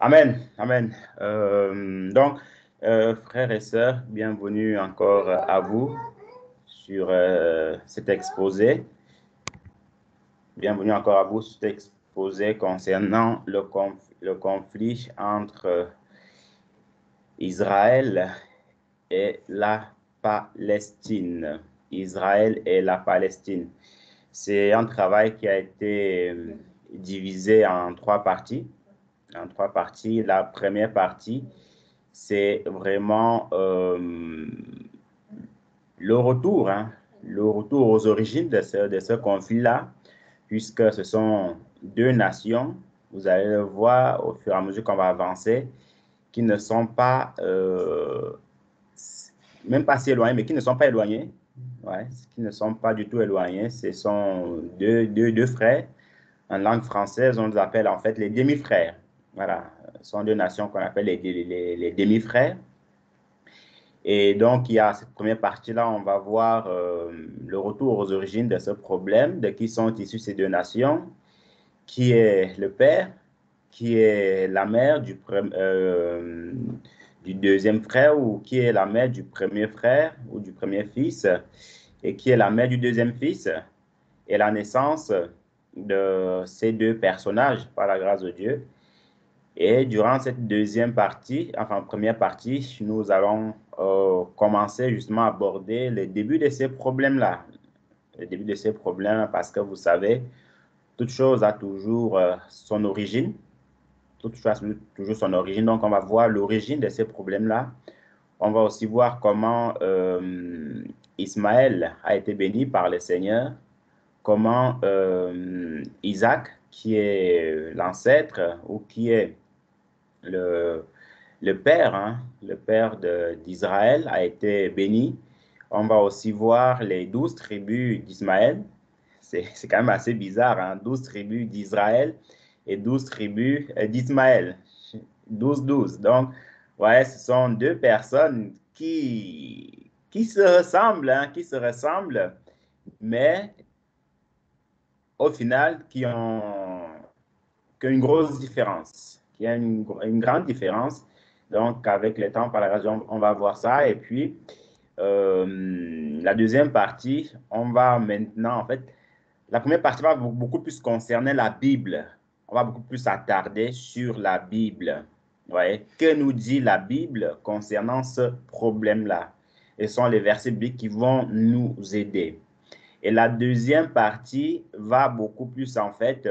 Amen, amen. Frères et sœurs, bienvenue encore à vous sur cet exposé. Bienvenue encore à vous sur cet exposé concernant le conflit entre Israël et la Palestine. Israël et la Palestine. C'est un travail qui a été divisé en trois parties. La première partie, c'est vraiment le retour aux origines de ce conflit-là, puisque ce sont deux nations, vous allez le voir au fur et à mesure qu'on va avancer, qui ne sont pas, même pas si éloignées, mais qui ne sont pas éloignées, ouais, qui ne sont pas du tout éloignés. Ce sont deux frères. En langue française, on les appelle en fait les demi-frères. Voilà, ce sont deux nations qu'on appelle les demi-frères. Et donc, il y a cette première partie-là, on va voir le retour aux origines de ce problème, de qui sont issues ces deux nations, qui est le père, qui est la mère du deuxième frère, ou qui est la mère du premier frère ou du premier fils, et qui est la mère du deuxième fils, et la naissance de ces deux personnages par la grâce de Dieu. Et durant cette deuxième partie, enfin première partie, nous allons commencer justement à aborder le début de ces problèmes-là. Le début de ces problèmes, parce que vous savez, toute chose a toujours son origine. Toute chose a toujours son origine. Donc, on va voir l'origine de ces problèmes-là. On va aussi voir comment Ismaël a été béni par le Seigneur, comment Isaac, qui est l'ancêtre ou qui est le, le père d'Israël, a été béni. On va aussi voir les 12 tribus d'Ismaël. C'est quand même assez bizarre, hein? 12 tribus d'Israël et 12 tribus d'Ismaël. 12-12. Donc, ouais, ce sont deux personnes qui se ressemblent, hein, mais au final, qui ont une grosse différence, qui a une grande différence. Donc, avec le temps, par la raison, on va voir ça. Et puis, la deuxième partie, on va maintenant, en fait, la première partie va beaucoup plus concerner la Bible. On va beaucoup plus s'attarder sur la Bible. Ouais. Que nous dit la Bible concernant ce problème-là? Et ce sont les versets bibliques qui vont nous aider. Et la deuxième partie va beaucoup plus, en fait,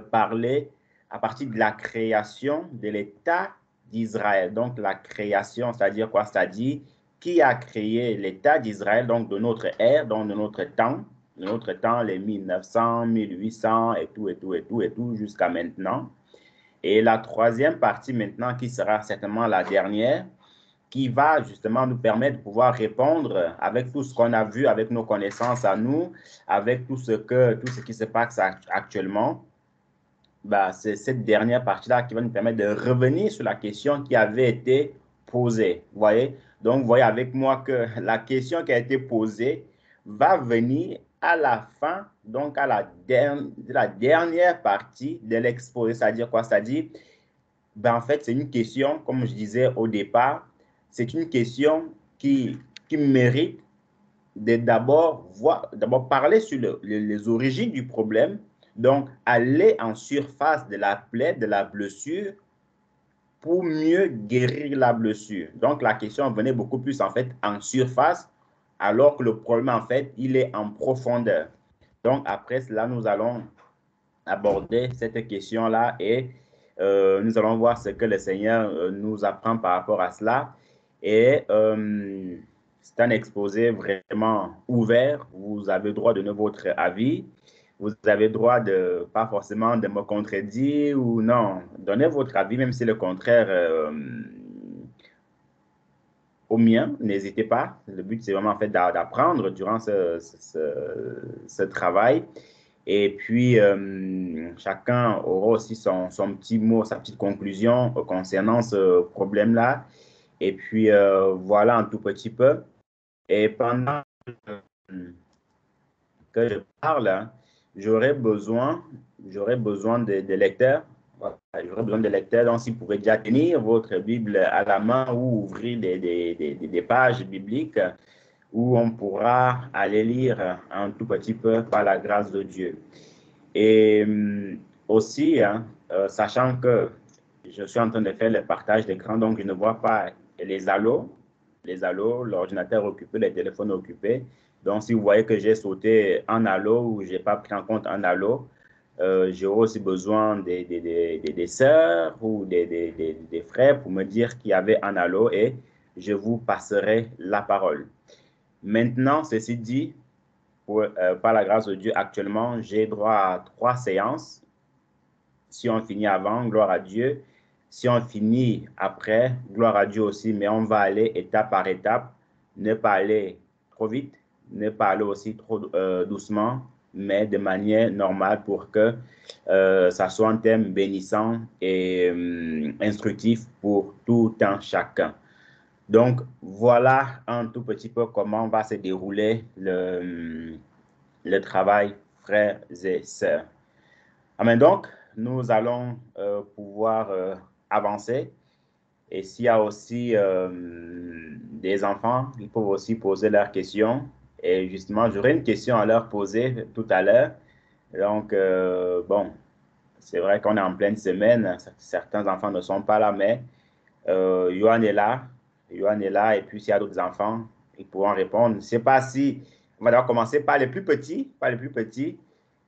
parler à partir de la création de l'État d'Israël. Donc, la création, c'est-à-dire quoi? C'est-à-dire qui a créé l'État d'Israël, donc de notre ère, donc de notre temps, les 1900, 1800 et tout, et tout, et tout, et tout, jusqu'à maintenant. Et la troisième partie maintenant, qui sera certainement la dernière, qui va justement nous permettre de pouvoir répondre avec tout ce qu'on a vu, avec nos connaissances à nous, avec tout ce qui se passe actuellement. Bah, c'est cette dernière partie-là qui va nous permettre de revenir sur la question qui avait été posée. Vous voyez? Donc, vous voyez avec moi que la question qui a été posée va venir à la fin, donc à la dernière partie de l'exposé. C'est-à-dire quoi? C'est-à-dire, ben, en fait, c'est une question, comme je disais au départ, c'est une question qui mérite de d'abord parler sur les origines du problème, donc aller en surface de la plaie, de la blessure, pour mieux guérir la blessure. Donc la question venait beaucoup plus en fait en surface, alors que le problème en fait, il est en profondeur. Donc après cela, nous allons aborder cette question-là et nous allons voir ce que le Seigneur nous apprend par rapport à cela. Et c'est un exposé vraiment ouvert. Vous avez droit de donner votre avis. Vous avez droit de, pas forcément de me contredire ou non. Donnez votre avis, même si le contraire au mien, n'hésitez pas. Le but, c'est vraiment en fait d'apprendre durant ce travail. Et puis, chacun aura aussi son petit mot, sa petite conclusion concernant ce problème-là. Et puis, voilà un tout petit peu. Et pendant que je parle, hein, j'aurai besoin de lecteurs. Voilà, j'aurais besoin de lecteurs. Donc, si vous pouvez déjà tenir votre Bible à la main ou ouvrir des pages bibliques où on pourra aller lire un tout petit peu par la grâce de Dieu. Et aussi, hein, sachant que je suis en train de faire le partage d'écran, donc je ne vois pas les allos, l'ordinateur occupé, les téléphones occupés. Donc, si vous voyez que j'ai sauté un allo ou je n'ai pas pris en compte un allo, j'aurai aussi besoin des sœurs ou des frères pour me dire qu'il y avait un allo et je vous passerai la parole. Maintenant, ceci dit, par la grâce de Dieu, actuellement, j'ai droit à 3 séances. Si on finit avant, gloire à Dieu. Si on finit après, gloire à Dieu aussi, mais on va aller étape par étape, ne pas aller trop vite, ne pas aller aussi trop doucement, mais de manière normale pour que ça soit un thème bénissant et instructif pour tout un chacun. Donc, voilà un tout petit peu comment va se dérouler le travail, frères et sœurs. Amen. Donc, nous allons pouvoir avancer. Et s'il y a aussi des enfants, ils peuvent aussi poser leurs questions. Et justement, j'aurai une question à leur poser tout à l'heure. Donc, bon, c'est vrai qu'on est en pleine semaine. Certains enfants ne sont pas là, mais Johan est là. Johan est là. Et puis, s'il y a d'autres enfants, ils pourront répondre. Je ne sais pas si on va d'abord commencer par les plus petits,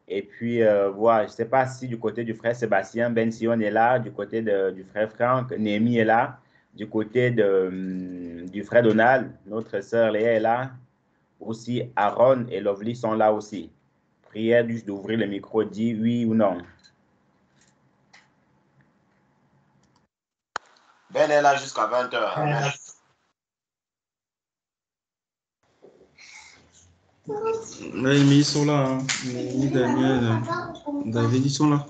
Et puis, voilà, je ne sais pas si du côté du frère Sébastien, Ben Sion est là, du côté du frère Franck, Néhémie est là, du côté du frère Donald, notre sœur Léa est là, aussi Aaron et Lovely sont là aussi. Prière juste d'ouvrir le micro, dit oui ou non. Ben est là jusqu'à 20h. Ils sont là. Hein. Daniel, David, ils sont là.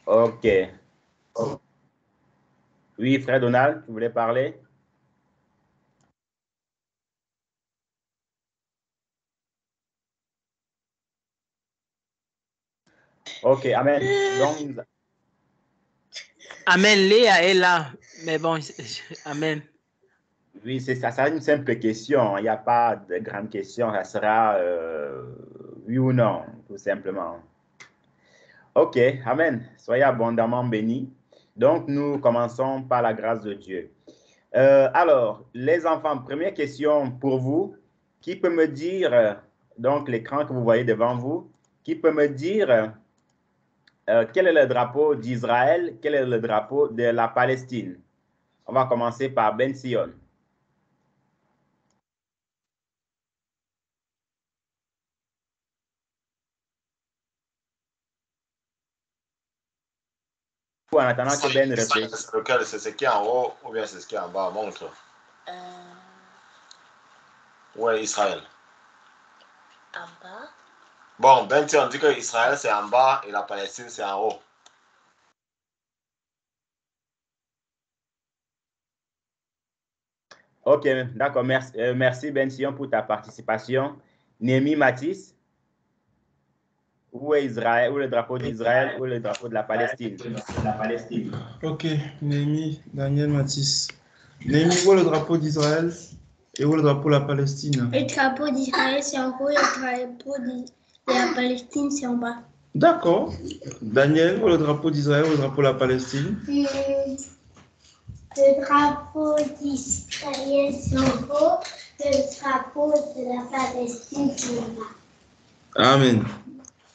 Ok. Oui, frère Donald, tu voulais parler? Ok, amen. Donc, amen, Léa est là. Mais bon, amen. Oui, c'est ça, c'est une simple question. Il n'y a pas de grande question. Ça sera oui ou non, tout simplement. Ok, amen. Soyez abondamment bénis. Donc, nous commençons par la grâce de Dieu. Alors, les enfants, première question pour vous. Qui peut me dire, donc l'écran que vous voyez devant vous, qui peut me dire quel est le drapeau d'Israël, quel est le drapeau de la Palestine? On va commencer par Ben Sion. En attendant que Ben réfléchisse. Lequel, c'est ce qui est en haut ou bien c'est ce qui est en bas? Montre. Où est Israël? En bas. Bon, Ben, on dit que Israël c'est en bas et la Palestine c'est en haut. Ok, d'accord. Merci Ben Sion pour ta participation. Némi Mathis, où est Israël, où est le drapeau d'Israël, où est le drapeau de la Palestine? Ok, Néhémie, Daniel, Mathis. Néhémie, où est le drapeau d'Israël et où est le drapeau de la Palestine? Le drapeau d'Israël, c'est en haut et le drapeau de la Palestine, c'est en bas. D'accord. Daniel, où est le drapeau d'Israël, où est le drapeau de la Palestine? Le drapeau d'Israël, c'est en haut, le drapeau de la Palestine, c'est en bas. Amen.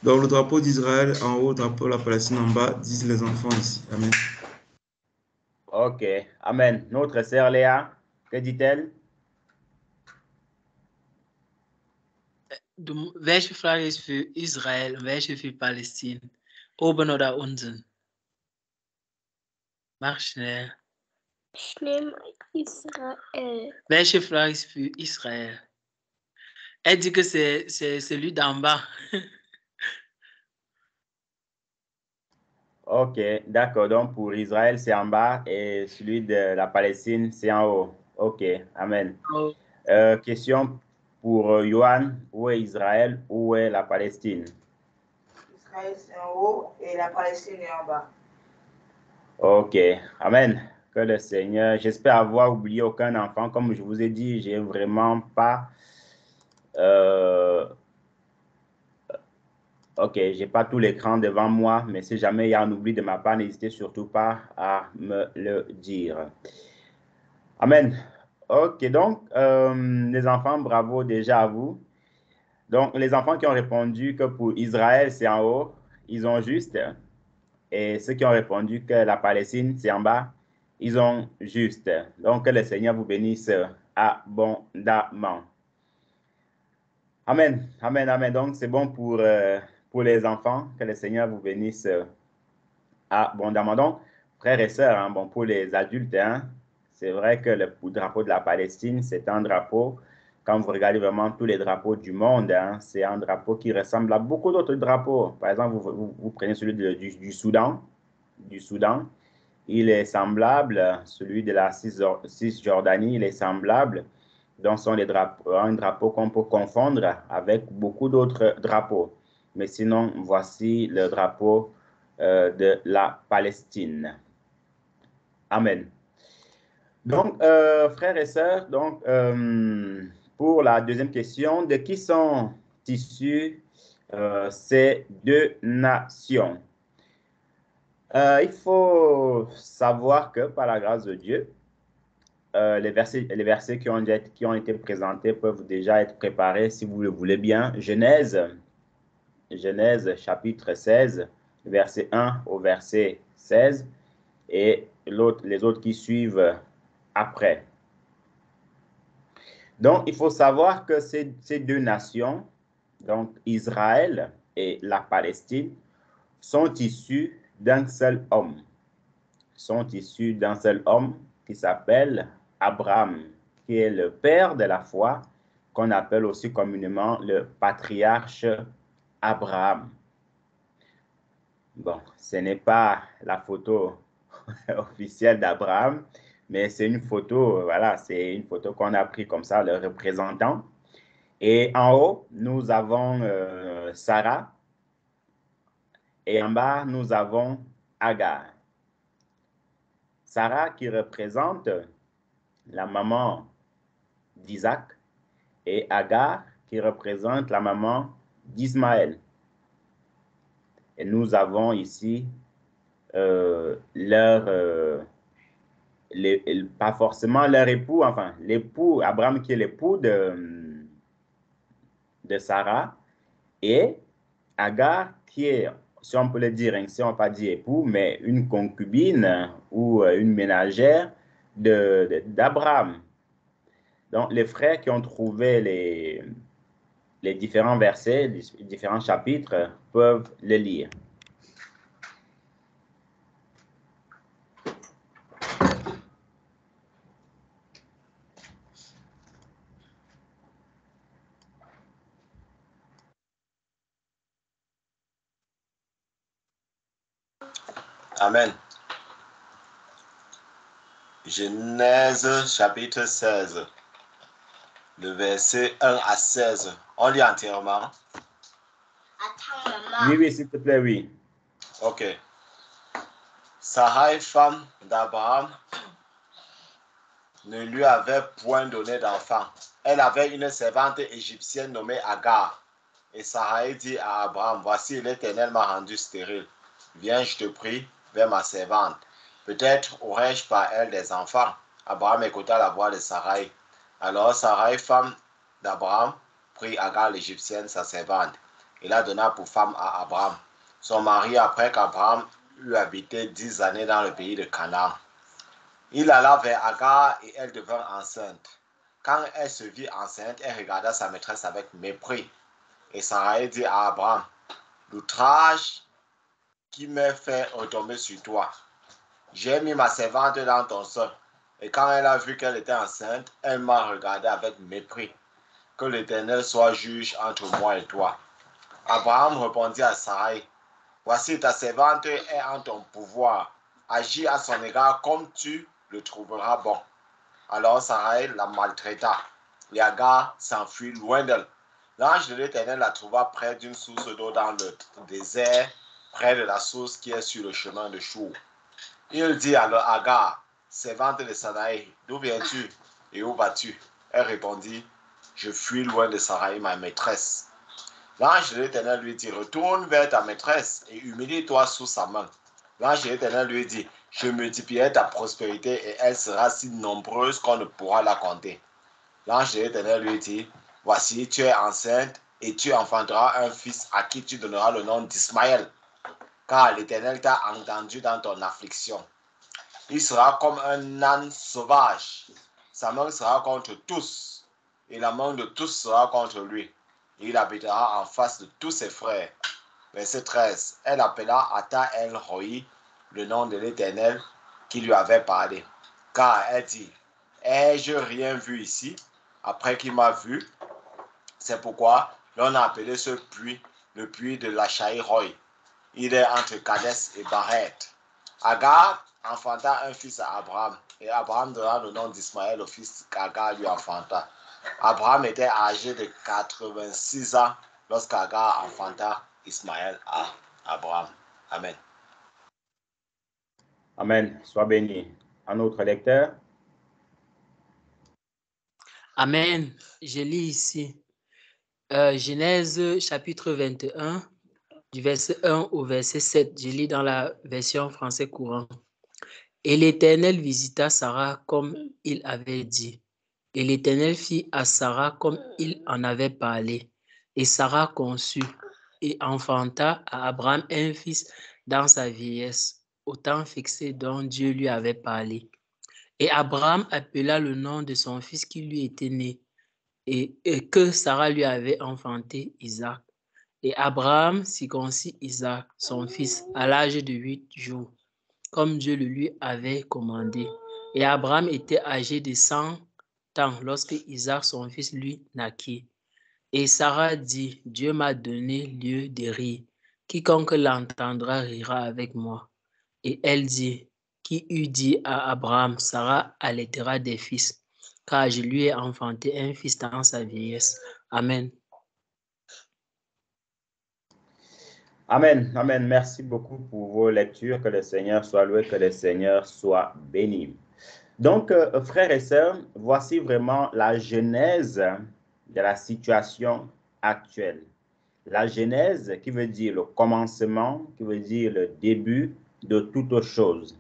Donc, le drapeau d'Israël en haut, le drapeau de la Palestine en bas, disent les enfants ici. Amen. Ok, amen. Notre sœur Léa, que dit-elle? Welche Frage ist für Israel und welche für Palästina? Oben oder unten? Mach schnell. Schlimm, Israël. Welche Frage ist für Israël? Elle dit que c'est celui d'en bas. Ok, d'accord. Donc, pour Israël, c'est en bas et celui de la Palestine, c'est en haut. Ok, amen. Oh. Question pour Johan, où est Israël, où est la Palestine? Israël c'est en haut et la Palestine est en bas. Ok, Amen. Que le Seigneur, j'espère avoir oublié aucun enfant. Comme je vous ai dit, j'ai vraiment pas... ok, j'ai pas tout l'écran devant moi, mais si jamais il y a un oubli de ma part, n'hésitez surtout pas à me le dire. Amen. Ok, donc, les enfants, bravo déjà à vous. Donc, les enfants qui ont répondu que pour Israël, c'est en haut, ils ont juste. Et ceux qui ont répondu que la Palestine, c'est en bas, ils ont juste. Donc, que le Seigneur vous bénisse abondamment. Amen, amen, amen. Donc, c'est bon pour les enfants, que le Seigneur vous bénisse abondamment. Donc, frères et sœurs, hein, bon, pour les adultes, hein, c'est vrai que le drapeau de la Palestine, c'est un drapeau, quand vous regardez vraiment tous les drapeaux du monde, hein, c'est un drapeau qui ressemble à beaucoup d'autres drapeaux. Par exemple, vous prenez celui du Soudan, il est semblable, celui de la Cisjordanie, il est semblable. Donc, ce sont un drapeau qu'on peut confondre avec beaucoup d'autres drapeaux. Mais sinon, voici le drapeau de la Palestine. Amen. Donc, frères et sœurs, donc, pour la deuxième question, de qui sont issues ces deux nations? Il faut savoir que par la grâce de Dieu, les versets qui ont été présentés peuvent déjà être préparés si vous le voulez bien. Genèse chapitre 16, verset 1 au verset 16, et les autres qui suivent après. Donc, il faut savoir que ces deux nations, donc Israël et la Palestine, sont issues d'un seul homme. Qui s'appelle Abraham, qui est le père de la foi, qu'on appelle aussi communément le patriarche Abraham. Bon, ce n'est pas la photo officielle d'Abraham, mais c'est une photo, voilà, c'est une photo qu'on a pris comme ça, le représentant. Et en haut, nous avons Sarah, et en bas, nous avons Agar. Sarah qui représente la maman d'Isaac et Agar qui représente la maman d'Ismaël. Et nous avons ici pas forcément leur époux, enfin l'époux, Abraham qui est l'époux de Sarah, et Agar qui est, si on peut le dire, si on ne peut pas dire époux, mais une concubine ou une ménagère d'Abraham. Donc, les frères qui ont trouvé les différents versets, les différents chapitres, peuvent les lire. Amen. Genèse chapitre 16, le verset 1 à 16. On lit entièrement. Attends, maman. Oui, s'il te plaît, oui. Ok. Sarai, femme d'Abraham, ne lui avait point donné d'enfant. Elle avait une servante égyptienne nommée Agar. Et Sarai dit à Abraham, voici l'Éternel m'a rendu stérile. Viens, je te prie, vers ma servante. Peut-être aurais-je par elle des enfants. Abraham écouta la voix de Sarai. Alors Sarai, femme d'Abraham, prit Agar l'Égyptienne, sa servante, et la donna pour femme à Abraham, son mari, après qu'Abraham eut habité 10 années dans le pays de Canaan. Il alla vers Agar et elle devint enceinte. Quand elle se vit enceinte, elle regarda sa maîtresse avec mépris. Et Sarai dit à Abraham, l'outrage qui m'est fait retomber sur toi. J'ai mis ma servante dans ton sein. Et quand elle a vu qu'elle était enceinte, elle m'a regardé avec mépris. Que l'Éternel soit juge entre moi et toi. Abraham répondit à Sarai, voici ta servante est en ton pouvoir. Agis à son égard comme tu le trouveras bon. Alors Sarai la maltraita. Et Agar s'enfuit loin d'elle. L'ange de l'Éternel la trouva près d'une source d'eau dans le désert, près de la source qui est sur le chemin de Chour. Il dit alors à Agar, servante de Sanaï, d'où viens-tu et où vas-tu? Elle répondit, je fuis loin de Sarai, ma maîtresse. L'ange de l'Éternel lui dit, retourne vers ta maîtresse et humilie-toi sous sa main. L'ange de l'Éternel lui dit, je multiplierai ta prospérité et elle sera si nombreuse qu'on ne pourra la compter. L'ange de l'Éternel lui dit, voici, tu es enceinte et tu enfanteras un fils à qui tu donneras le nom d'Ismaël, car l'Éternel t'a entendu dans ton affliction. Il sera comme un âne sauvage. Sa main sera contre tous et la main de tous sera contre lui. Il habitera en face de tous ses frères. Verset 13. Elle appela Ata El Roi, le nom de l'Éternel qui lui avait parlé. Car elle dit, ai-je rien vu ici après qu'il m'a vu? C'est pourquoi l'on a appelé ce puits le puits de l'Achaï Roi. Il est entre Kadès et Bareth. Agar enfanta un fils à Abraham, et Abraham donna le nom d'Ismaël au fils qu'Agar lui enfanta. Abraham était âgé de 86 ans lorsqu'Agar enfanta Ismaël à Abraham. Amen. Amen. Sois béni. Un autre lecteur. Amen. Je lis ici. Genèse chapitre 21, du verset 1 au verset 7. Je lis dans la version français courant. Et l'Éternel visita Sarah comme il avait dit. Et l'Éternel fit à Sarah comme il en avait parlé. Et Sarah conçut et enfanta à Abraham un fils dans sa vieillesse, au temps fixé dont Dieu lui avait parlé. Et Abraham appela le nom de son fils qui lui était né, et que Sarah lui avait enfanté, Isaac. Et Abraham circoncit Isaac, son fils, à l'âge de 8 jours, comme Dieu le lui avait commandé. Et Abraham était âgé de 100 ans lorsque Isaac, son fils, lui naquit. Et Sarah dit, Dieu m'a donné lieu de rire. Quiconque l'entendra rira avec moi. Et elle dit, qui eût dit à Abraham, Sarah allaitera des fils, car je lui ai enfanté un fils dans sa vieillesse. Amen. Amen. Amen. Merci beaucoup pour vos lectures. Que le Seigneur soit loué, que le Seigneur soit béni. Donc, frères et sœurs, voici vraiment la genèse de la situation actuelle. La genèse qui veut dire le commencement, qui veut dire le début de toute chose.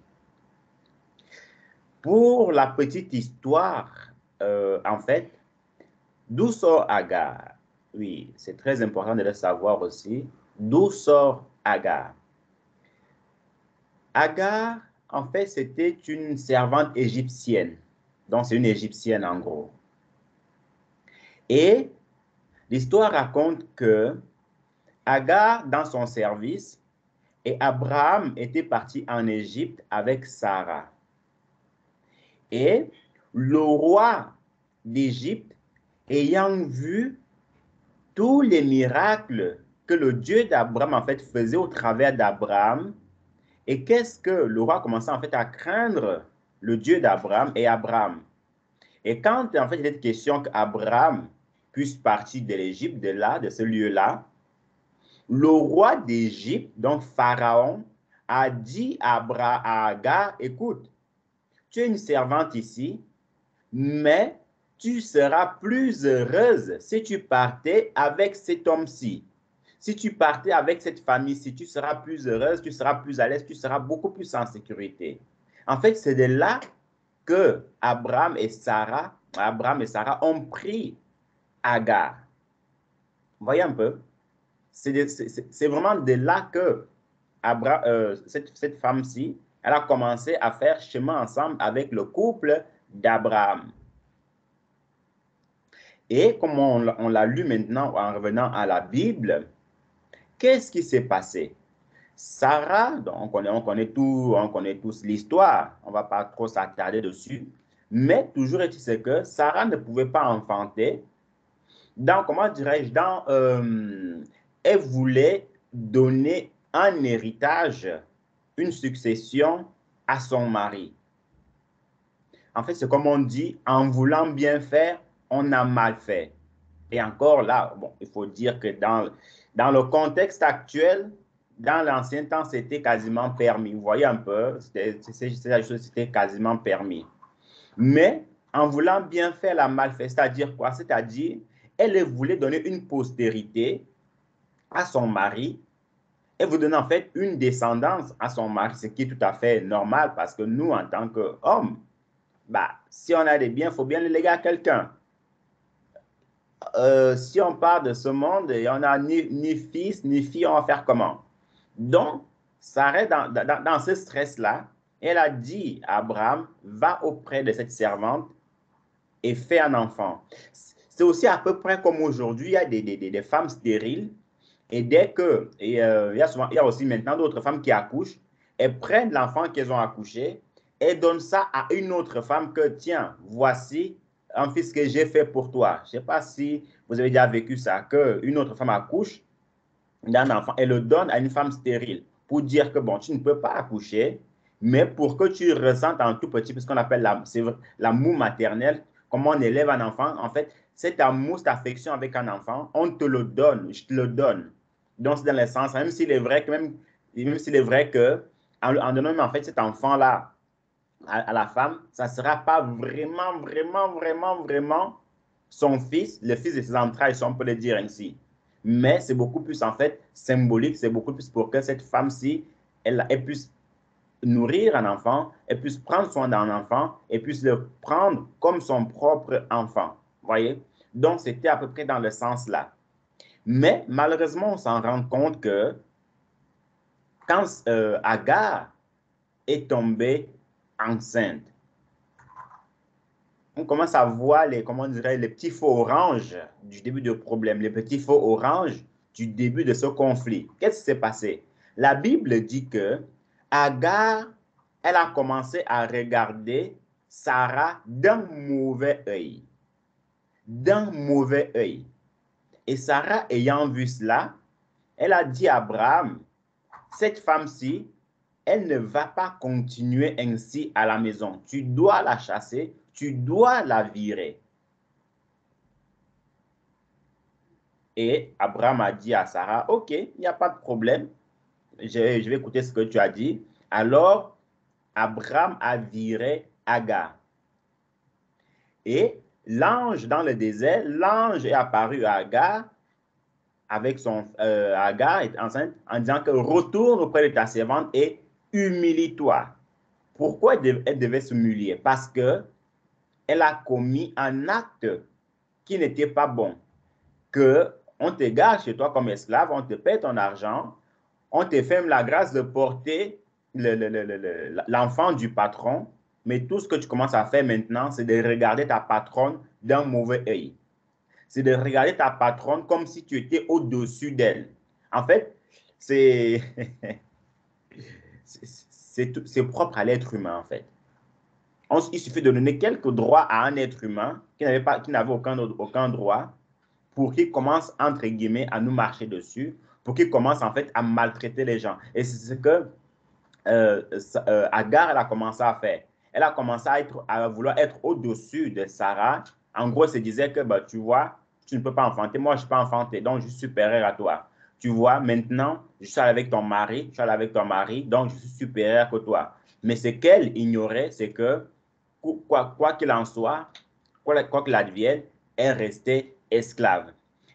Pour la petite histoire, en fait, d'où sort Agar? Oui, c'est très important de le savoir aussi. D'où sort Agar? Agar, en fait, c'était une servante égyptienne. Donc, c'est une égyptienne en gros. Et l'histoire raconte que Agar, dans son service, et Abraham était parti en Égypte avec Sarah. Et le roi d'Égypte, ayant vu tous les miracles que le Dieu d'Abraham, en fait, faisait au travers d'Abraham, et qu'est-ce que le roi commençait, en fait, à craindre le Dieu d'Abraham et Abraham. Et quand, en fait, il était question qu'Abraham puisse partir de l'Égypte, de là, de ce lieu-là, le roi d'Égypte, donc Pharaon, a dit à Agar, écoute, tu es une servante ici, mais tu seras plus heureuse si tu partais avec cet homme-ci. Si tu partais avec cette famille-ci, tu seras plus heureuse, tu seras plus à l'aise, tu seras beaucoup plus en sécurité. En fait, c'est de là que Abraham et Sarah ont pris Agar. Vous voyez un peu? C'est vraiment de là que cette femme-ci, elle a commencé à faire chemin ensemble avec le couple d'Abraham. Et comme on l'a lu maintenant en revenant à la Bible, qu'est-ce qui s'est passé? Sarah, donc on connaît tous l'histoire, on ne va pas trop s'attarder dessus, mais toujours est-il que Sarah ne pouvait pas enfanter. Comment dirais-je, elle voulait donner un héritage, une succession à son mari. En fait, c'est comme on dit, en voulant bien faire, on a mal fait. Et encore là, bon, il faut dire que dans le contexte actuel, dans l'ancien temps, c'était quasiment permis. Vous voyez un peu, c'était quasiment permis. Mais en voulant bien faire la mal fait, c'est-à-dire quoi? C'est-à-dire, elle voulait donner une postérité à son mari et vous donner en fait une descendance à son mari, ce qui est tout à fait normal parce que nous, en tant qu'hommes, bah, si on a des biens, il faut bien les léguer à quelqu'un. Si on part de ce monde et on n'a ni fils ni fille, on va faire comment? Donc, Sarah, dans ce stress-là, elle a dit à Abraham, va auprès de cette servante et fais un enfant. C'est aussi à peu près comme aujourd'hui, il y a des femmes stériles et dès que, il y a aussi maintenant d'autres femmes qui accouchent, elles prennent l'enfant qu'elles ont accouché et donnent ça à une autre femme que, tiens, voici un fils que j'ai fait pour toi. Je ne sais pas si vous avez déjà vécu ça, qu'une autre femme accouche d'un enfant et le donne à une femme stérile pour dire que, bon, tu ne peux pas accoucher, mais pour que tu ressentes un tout petit, ce qu'on appelle l'amour maternel, comment on élève un enfant, en fait, cet amour, cette affection avec un enfant, on te le donne, je te le donne. Donc, c'est dans le sens, même s'il est vrai que, en donnant en fait cet enfant-là à la femme, ça ne sera pas vraiment son fils, le fils de ses entrailles, si on peut le dire ainsi. Mais c'est beaucoup plus en fait symbolique, c'est beaucoup plus pour que cette femme-ci, elle puisse nourrir un enfant, elle puisse prendre soin d'un enfant, et puisse le prendre comme son propre enfant. Voyez? Donc, c'était à peu près dans le sens là. Mais malheureusement, on s'en rend compte que quand Agar est tombée enceinte, on commence à voir les petits feux oranges du début du problème, les petits feux oranges du début de ce conflit. Qu'est-ce qui s'est passé? La Bible dit que Agar, elle a commencé à regarder Sarah d'un mauvais œil. D'un mauvais œil. Et Sarah, ayant vu cela, elle a dit à Abraham, cette femme-ci, elle ne va pas continuer ainsi à la maison. Tu dois la chasser, tu dois la virer. Et Abraham a dit à Sarah, OK, il n'y a pas de problème. Je vais écouter ce que tu as dit. Alors, Abraham a viré Agar. Et l'ange dans le désert, l'ange est apparu à Agar avec Agar est enceinte en disant que retourne auprès de ta servante et humilie-toi. Pourquoi elle devait s'humilier? Parce que elle a commis un acte qui n'était pas bon. Que on te garde chez toi comme esclave, on te paie ton argent, on te fait la grâce de porter l'enfant du patron, mais tout ce que tu commences à faire maintenant, c'est de regarder ta patronne d'un mauvais œil. C'est de regarder ta patronne comme si tu étais au-dessus d'elle. En fait, c'est propre à l'être humain, en fait. Il suffit de donner quelques droits à un être humain qui n'avait aucun droit pour qu'il commence, entre guillemets, à nous marcher dessus, pour qu'il commence, en fait, à maltraiter les gens. Et c'est ce que Agar, elle a commencé à faire. Elle a commencé à vouloir être au-dessus de Sarah. En gros, elle se disait que, bah, tu vois, tu ne peux pas enfanter. Moi, je ne peux pas enfanter, donc je suis supérieur à toi. Tu vois, maintenant, je suis avec ton mari, donc je suis supérieur que toi. Mais ce qu'elle ignorait, c'est que, quoi qu'il en soit, quoi qu'il advienne, elle restait esclave.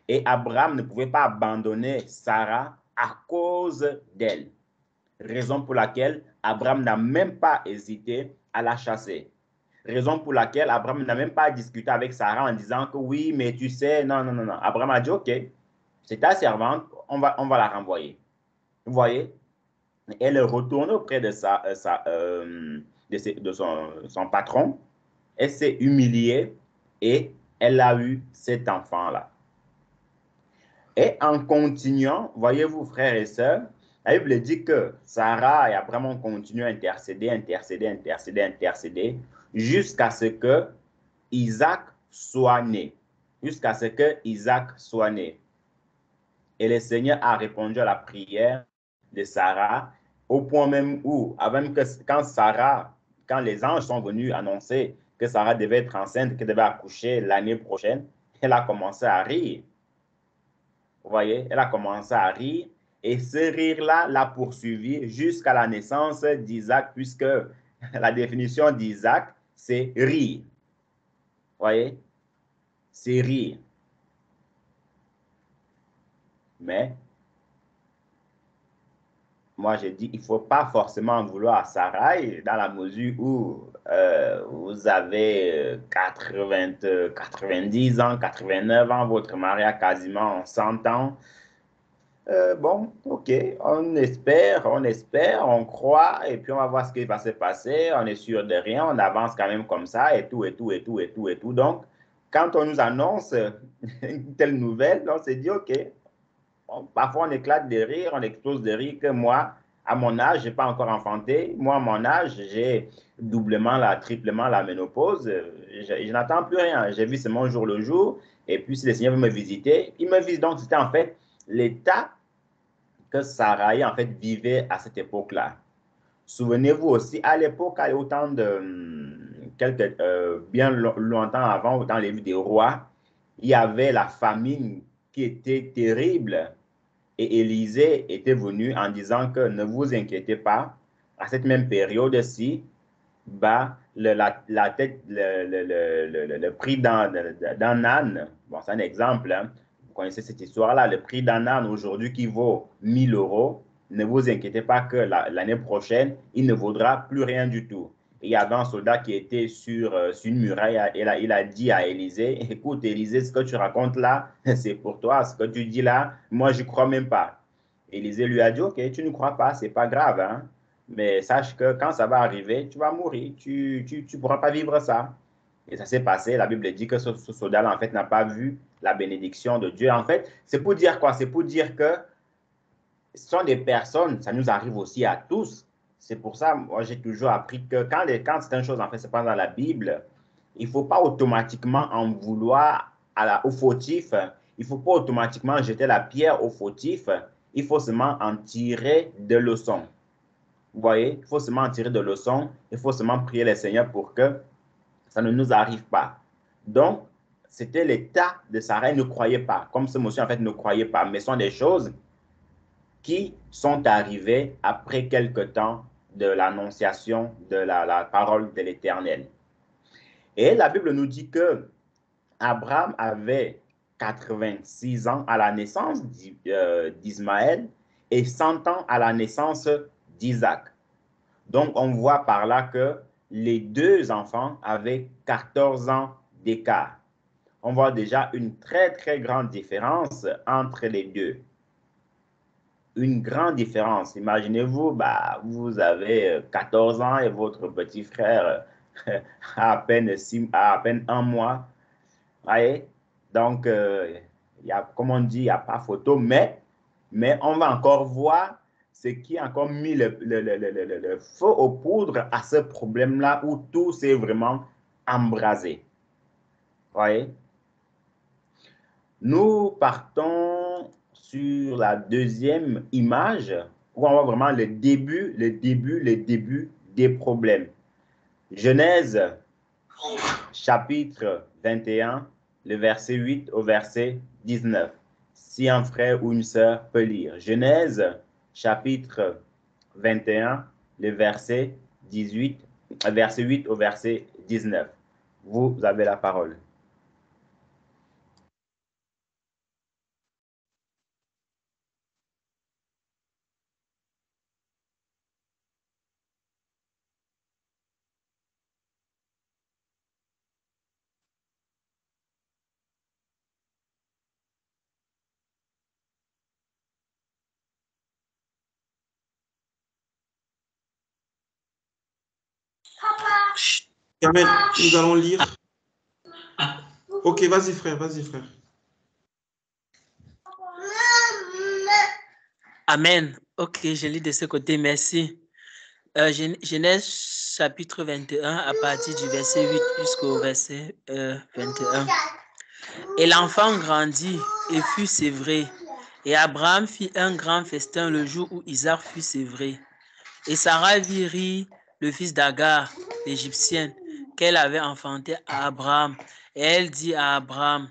Et Abraham ne pouvait pas abandonner Sarah à cause d'elle. Raison pour laquelle Abraham n'a même pas hésité à la chasser. Raison pour laquelle Abraham n'a même pas discuté avec Sarah en disant que oui, mais tu sais, non. Abraham a dit, OK, c'est ta servante, on va la renvoyer. Vous voyez? Elle est retournée auprès de son patron. Elle s'est humiliée et elle a eu cet enfant-là. Et en continuant, voyez-vous, frères et sœurs, la Bible dit que Sarah et Abraham ont continué à intercéder, jusqu'à ce que Isaac soit né. Jusqu'à ce que Isaac soit né. Et le Seigneur a répondu à la prière de Sarah, au point même où, quand les anges sont venus annoncer que Sarah devait être enceinte, qu'elle devait accoucher l'année prochaine, elle a commencé à rire. Vous voyez, elle a commencé à rire et ce rire-là l'a poursuivi jusqu'à la naissance d'Isaac, puisque la définition d'Isaac, c'est rire. Vous voyez, c'est rire. Mais moi, j'ai dit, il ne faut pas forcément en vouloir à Sarai dans la mesure où vous avez 90 ans, 89 ans, votre mari a quasiment 100 ans. Bon, ok, on espère, on croit, et puis on va voir ce qui va se passer. On est sûr de rien, on avance quand même comme ça, et tout, et tout, et tout, et tout, et tout. Donc, quand on nous annonce une telle nouvelle, on s'est dit, ok, parfois on éclate de rire, on explose de rire que moi, à mon âge, je n'ai pas encore enfanté. Moi, à mon âge, j'ai doublement, triplement la ménopause. Je n'attends plus rien. J'ai vu seulement jour le jour. Et puis, si le Seigneur veut me visiter, il me visite. Donc, c'était en fait l'état que Sarai, en fait, vivait à cette époque-là. Souvenez-vous aussi, à l'époque, à autant de bien longtemps avant, dans les livres des rois, il y avait la famine qui était terrible. Et Élisée était venu en disant que ne vous inquiétez pas, à cette même période-ci, bah, le prix d'un âne, bon, c'est un exemple, hein, vous connaissez cette histoire-là, le prix d'un âne aujourd'hui qui vaut 1 000 euros, ne vous inquiétez pas que l'année prochaine, il ne vaudra plus rien du tout. Et il y avait un soldat qui était sur une muraille et il a dit à Élisée, écoute Élisée, ce que tu racontes là, c'est pour toi, ce que tu dis là, moi je ne crois même pas. Élisée lui a dit, ok, tu ne crois pas, c'est pas grave, hein, mais sache que quand ça va arriver, tu vas mourir, tu ne pourras pas vivre ça. Et ça s'est passé, la Bible dit que ce soldat-là, en fait, n'a pas vu la bénédiction de Dieu. En fait, c'est pour dire quoi? C'est pour dire que ce sont des personnes, ça nous arrive aussi à tous. C'est pour ça, moi, j'ai toujours appris que quand certaines choses, en fait, se passent dans la Bible, il ne faut pas automatiquement en vouloir au fautif. Il ne faut pas automatiquement jeter la pierre au fautif. Il faut seulement en tirer des leçons. Vous voyez, il faut seulement en tirer des leçons. Il faut seulement prier le Seigneur pour que ça ne nous arrive pas. Donc, c'était l'état de Sarah. Elle ne croyait pas. Comme ce monsieur, en fait, ne croyait pas. Mais ce sont des choses qui sont arrivées après quelque temps de l'annonciation de la parole de l'Éternel. Et la Bible nous dit que Abraham avait 86 ans à la naissance d'Ismaël et 100 ans à la naissance d'Isaac. Donc, on voit par là que les deux enfants avaient 14 ans d'écart. On voit déjà une très, très grande différence entre les deux. Une grande différence. Imaginez-vous, bah, vous avez 14 ans et votre petit frère a à peine 1 mois. Voyez? Donc, comme on dit, il n'y a pas photo, mais on va encore voir ce qui a encore mis le feu aux poudres à ce problème-là où tout s'est vraiment embrasé. Voyez? Nous partons sur la deuxième image où on voit vraiment le début des problèmes. Genèse, chapitre 21, le verset 8 au verset 19. Si un frère ou une sœur peut lire. Genèse, chapitre 21, le verset 8 au verset 19. Vous avez la parole. Amen. Nous allons lire. Ok, vas-y frère, vas-y frère. Amen. Ok, je lis de ce côté, merci. Genèse chapitre 21 à partir du verset 8 jusqu'au verset 21. Et l'enfant grandit et fut sévré. Et Abraham fit un grand festin le jour où Isaac fut sévré. Et Sarah vit rire le fils d'Agar, l'Égyptienne, qu'elle avait enfanté à Abraham. Et elle dit à Abraham,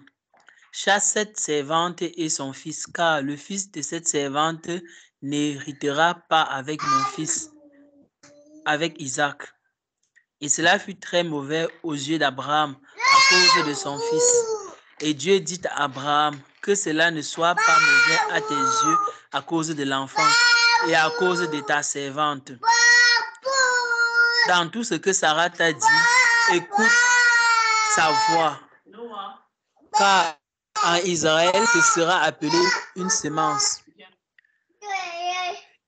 chasse cette servante et son fils, car le fils de cette servante n'héritera pas avec mon fils, avec Isaac. Et cela fut très mauvais aux yeux d'Abraham à cause de son fils. Et Dieu dit à Abraham que cela ne soit pas mauvais à tes yeux à cause de l'enfant et à cause de ta servante. Dans tout ce que Sarah t'a dit, écoute sa voix, car en Israël te sera appelé une semence.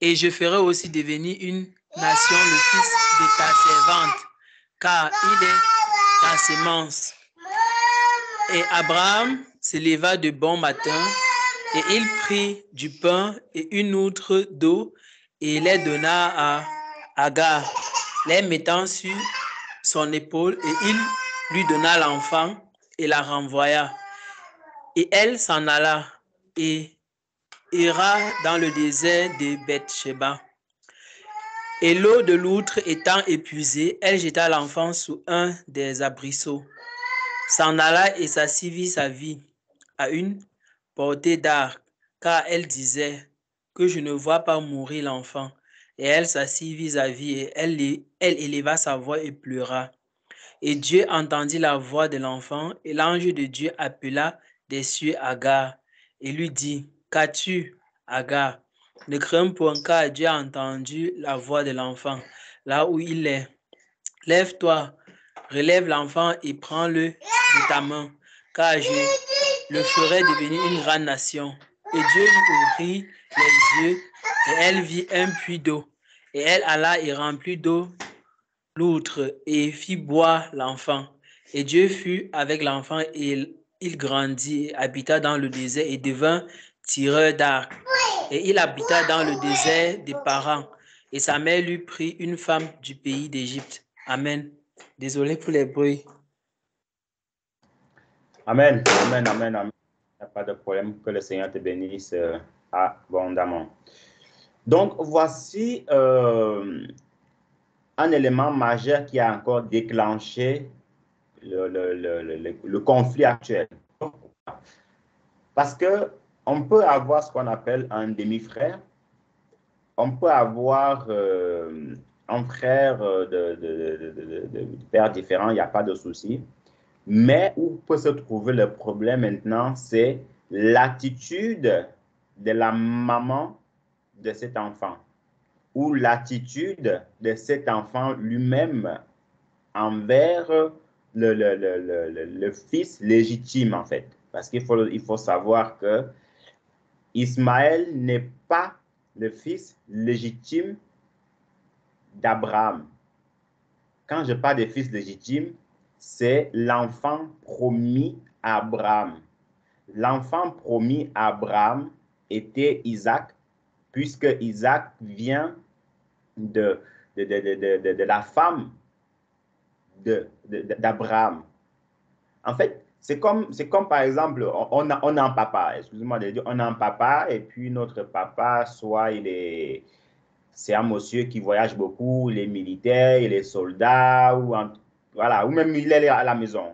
Et je ferai aussi devenir une nation le fils de ta servante, car il est ta semence. Et Abraham se leva de bon matin, et il prit du pain et une outre d'eau, et les donna à Agar, les mettant sur son épaule, et il lui donna l'enfant et la renvoya. Et elle s'en alla et ira dans le désert de Beth-Sheba. Et l'eau de l'outre étant épuisée, elle jeta l'enfant sous un des arbrisseaux, s'en alla et s'assit vis-à-vis à une portée d'arc, car elle disait que je ne vois pas mourir l'enfant. Et elle s'assit vis-à-vis et elle éleva sa voix et pleura. Et Dieu entendit la voix de l'enfant, et l'ange de Dieu appela des cieux Agar et lui dit, qu'as-tu, Agar? Ne crains point, car Dieu a entendu la voix de l'enfant, là où il est. Lève-toi, relève l'enfant et prends-le de ta main, car je le ferai devenir une grande nation. Et Dieu lui ouvrit les yeux, et elle vit un puits d'eau. Et elle alla et remplit d'eau l'outre et fit boire l'enfant. Et Dieu fut avec l'enfant et il grandit et habita dans le désert et devint tireur d'arc. Et il habita dans le désert des Parans. Et sa mère lui prit une femme du pays d'Égypte. Amen. Désolé pour les bruits. Amen, amen, amen, amen. Il n'y a pas de problème. Que le Seigneur te bénisse abondamment. Donc, voici un élément majeur qui a encore déclenché le conflit actuel. Parce que on peut avoir ce qu'on appelle un demi-frère, on peut avoir un frère de père différent, il n'y a pas de souci. Mais où peut se trouver le problème maintenant, c'est l'attitude de la maman de cet enfant ou l'attitude de cet enfant lui-même envers le fils légitime, en fait. Parce qu'il faut savoir que Ismaël n'est pas le fils légitime d'Abraham. Quand je parle de fils légitime, c'est l'enfant promis à Abraham. L'enfant promis à Abraham était Isaac, puisque Isaac vient de la femme d'Abraham. En fait, c'est comme par exemple, on a un papa, excusez-moi de dire, on a un papa, et puis notre papa, soit c'est un monsieur qui voyage beaucoup, il est militaire, il est soldat, voilà, ou même il est à la maison.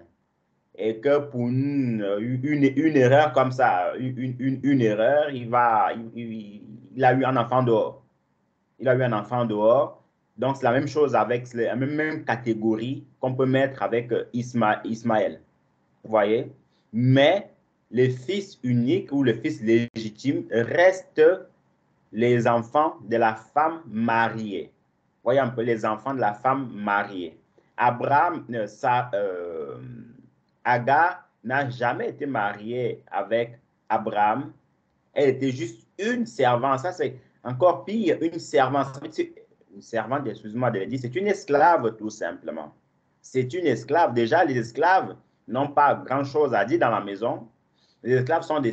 Et que pour une erreur comme ça, une erreur, il a eu un enfant dehors. Il a eu un enfant dehors. Donc, c'est la même chose avec la même catégorie qu'on peut mettre avec Ismaël. Vous voyez? Mais le fils unique ou le fils légitime reste les enfants de la femme mariée. Voyez un peu les enfants de la femme mariée. Agar n'a jamais été mariée avec Abraham. Elle était juste une servante. Ça, c'est encore pire, une servante. Une servante, excuse-moi de le dire, c'est une esclave tout simplement. C'est une esclave. Déjà, les esclaves n'ont pas grand-chose à dire dans la maison. Les esclaves sont des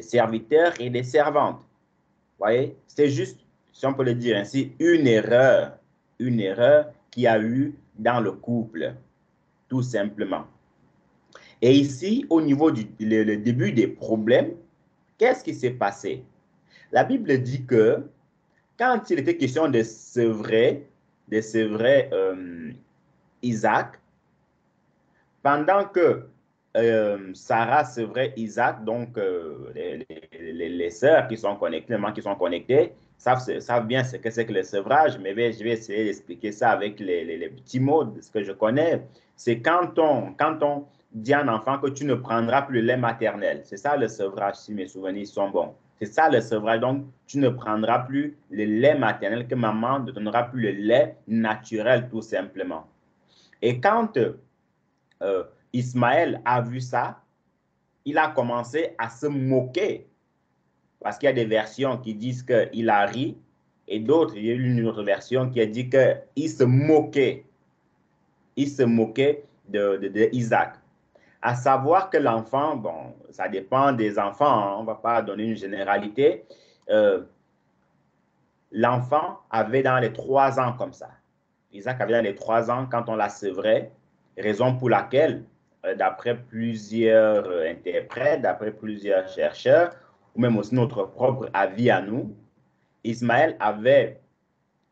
serviteurs et des servantes. Vous voyez, c'est juste, si on peut le dire ainsi, une erreur qu'il y a eu dans le couple, tout simplement. Et ici, au niveau du début des problèmes, qu'est-ce qui s'est passé? La Bible dit que quand il était question de sevrer Isaac, pendant que Sarah sevrait Isaac, donc les sœurs qui sont connectées, les mamans qui sont connectées, savent bien ce que c'est que le sevrage, mais je vais essayer d'expliquer ça avec les petits mots de ce que je connais. C'est quand on dit à un enfant que tu ne prendras plus le lait maternel. C'est ça le sevrage, si mes souvenirs sont bons. C'est ça le sevrage. Donc, tu ne prendras plus le lait maternel, que maman ne donnera plus le lait naturel, tout simplement. Et quand Ismaël a vu ça, il a commencé à se moquer. Parce qu'il y a des versions qui disent qu'il a ri, et d'autres, il y a une autre version qui a dit qu'il se moquait. Il se moquait de Isaac. À savoir que l'enfant, bon, ça dépend des enfants, hein, on ne va pas donner une généralité. L'enfant avait dans les 3 ans comme ça. Isaac avait dans les 3 ans quand on l'a sevrait, raison pour laquelle, d'après plusieurs interprètes, d'après plusieurs chercheurs, ou même aussi notre propre avis à nous, Ismaël avait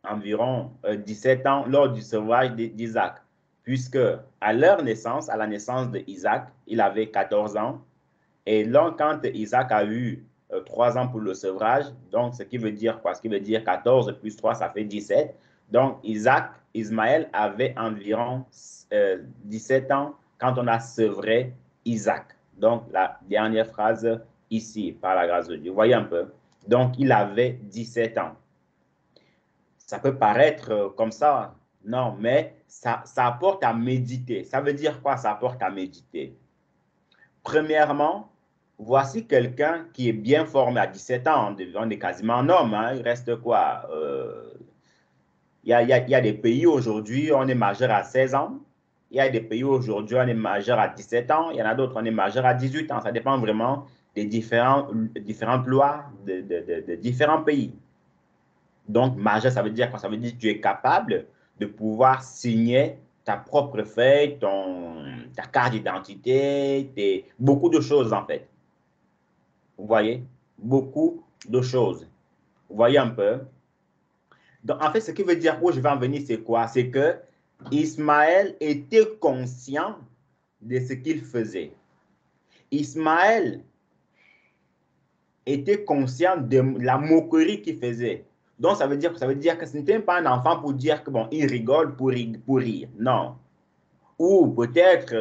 environ 17 ans lors du sevrage d'Isaac, puisque à leur naissance, à la naissance d'Isaac, il avait 14 ans. Et donc, quand Isaac a eu 3 ans pour le sevrage, donc ce qui veut dire quoi? Ce qui veut dire 14 plus 3, ça fait 17. Donc, Ismaël avait environ 17 ans quand on a sevré Isaac. Donc, la dernière phrase ici, par la grâce de Dieu. Vous voyez un peu? Donc, il avait 17 ans. Ça peut paraître comme ça, non, mais ça apporte à méditer. Ça veut dire quoi, ça apporte à méditer? Premièrement, voici quelqu'un qui est bien formé à 17 ans, on est quasiment un homme, hein, il reste quoi? Il y a des pays aujourd'hui, on est majeur à 16 ans. Il y a des pays aujourd'hui, on est majeur à 17 ans. Il y en a d'autres, on est majeur à 18 ans. Ça dépend vraiment des différentes lois de différents pays. Donc, majeur, ça veut dire quoi? Ça veut dire que tu es capable de pouvoir signer ta propre feuille, ta carte d'identité, beaucoup de choses en fait. Vous voyez? Beaucoup de choses. Vous voyez un peu? Donc, en fait, ce qui veut dire où je vais en venir, c'est quoi? C'est que Ismaël était conscient de ce qu'il faisait. Ismaël était conscient de la moquerie qu'il faisait. Donc, ça veut dire que ce n'était pas un enfant pour dire que bon, il rigole pour rire. Non. Ou peut-être,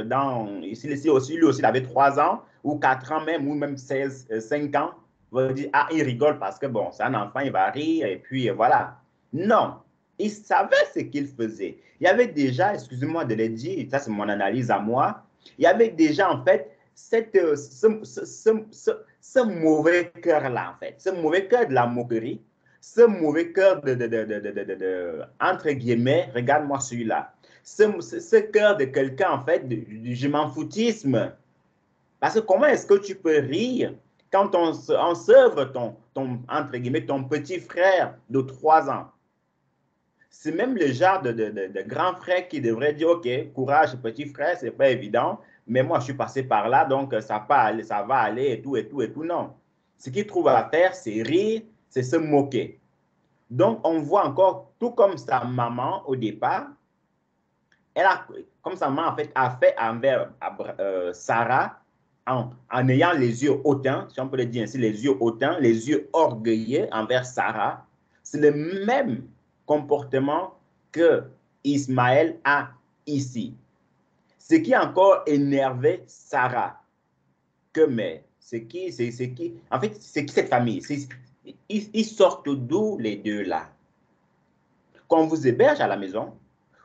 lui aussi, il avait 3 ans, ou 4 ans même, ou même 5 ans, il va dire, ah, il rigole parce que bon, c'est un enfant, il va rire, et puis voilà. Non. Il savait ce qu'il faisait. Il y avait déjà, excusez-moi de le dire, ça c'est mon analyse à moi, il y avait déjà en fait ce mauvais cœur-là, en fait, ce mauvais cœur de la moquerie, ce mauvais cœur entre guillemets, regarde-moi celui-là, ce cœur de quelqu'un, en fait, je m'en foutisme. Parce que comment est-ce que tu peux rire quand on s'œuvre entre guillemets, ton petit frère de 3 ans? C'est même le genre de grand frère qui devrait dire, OK, courage, petit frère, c'est pas évident, mais moi, je suis passé par là, donc ça va aller, et tout, et tout, et tout. Non. Ce qu'il trouve à faire, c'est rire, c'est se moquer. Donc, on voit encore, tout comme sa maman au départ, comme sa maman en fait, a fait envers Sarah, en ayant les yeux hautains, si on peut le dire ainsi, les yeux hautains, les yeux orgueilleux envers Sarah, c'est le même comportement que Ismaël a ici. Ce qui a encore énervé Sarah, en fait, c'est qui cette famille? Ils sortent d'où les deux là? Quand on vous héberge à la maison,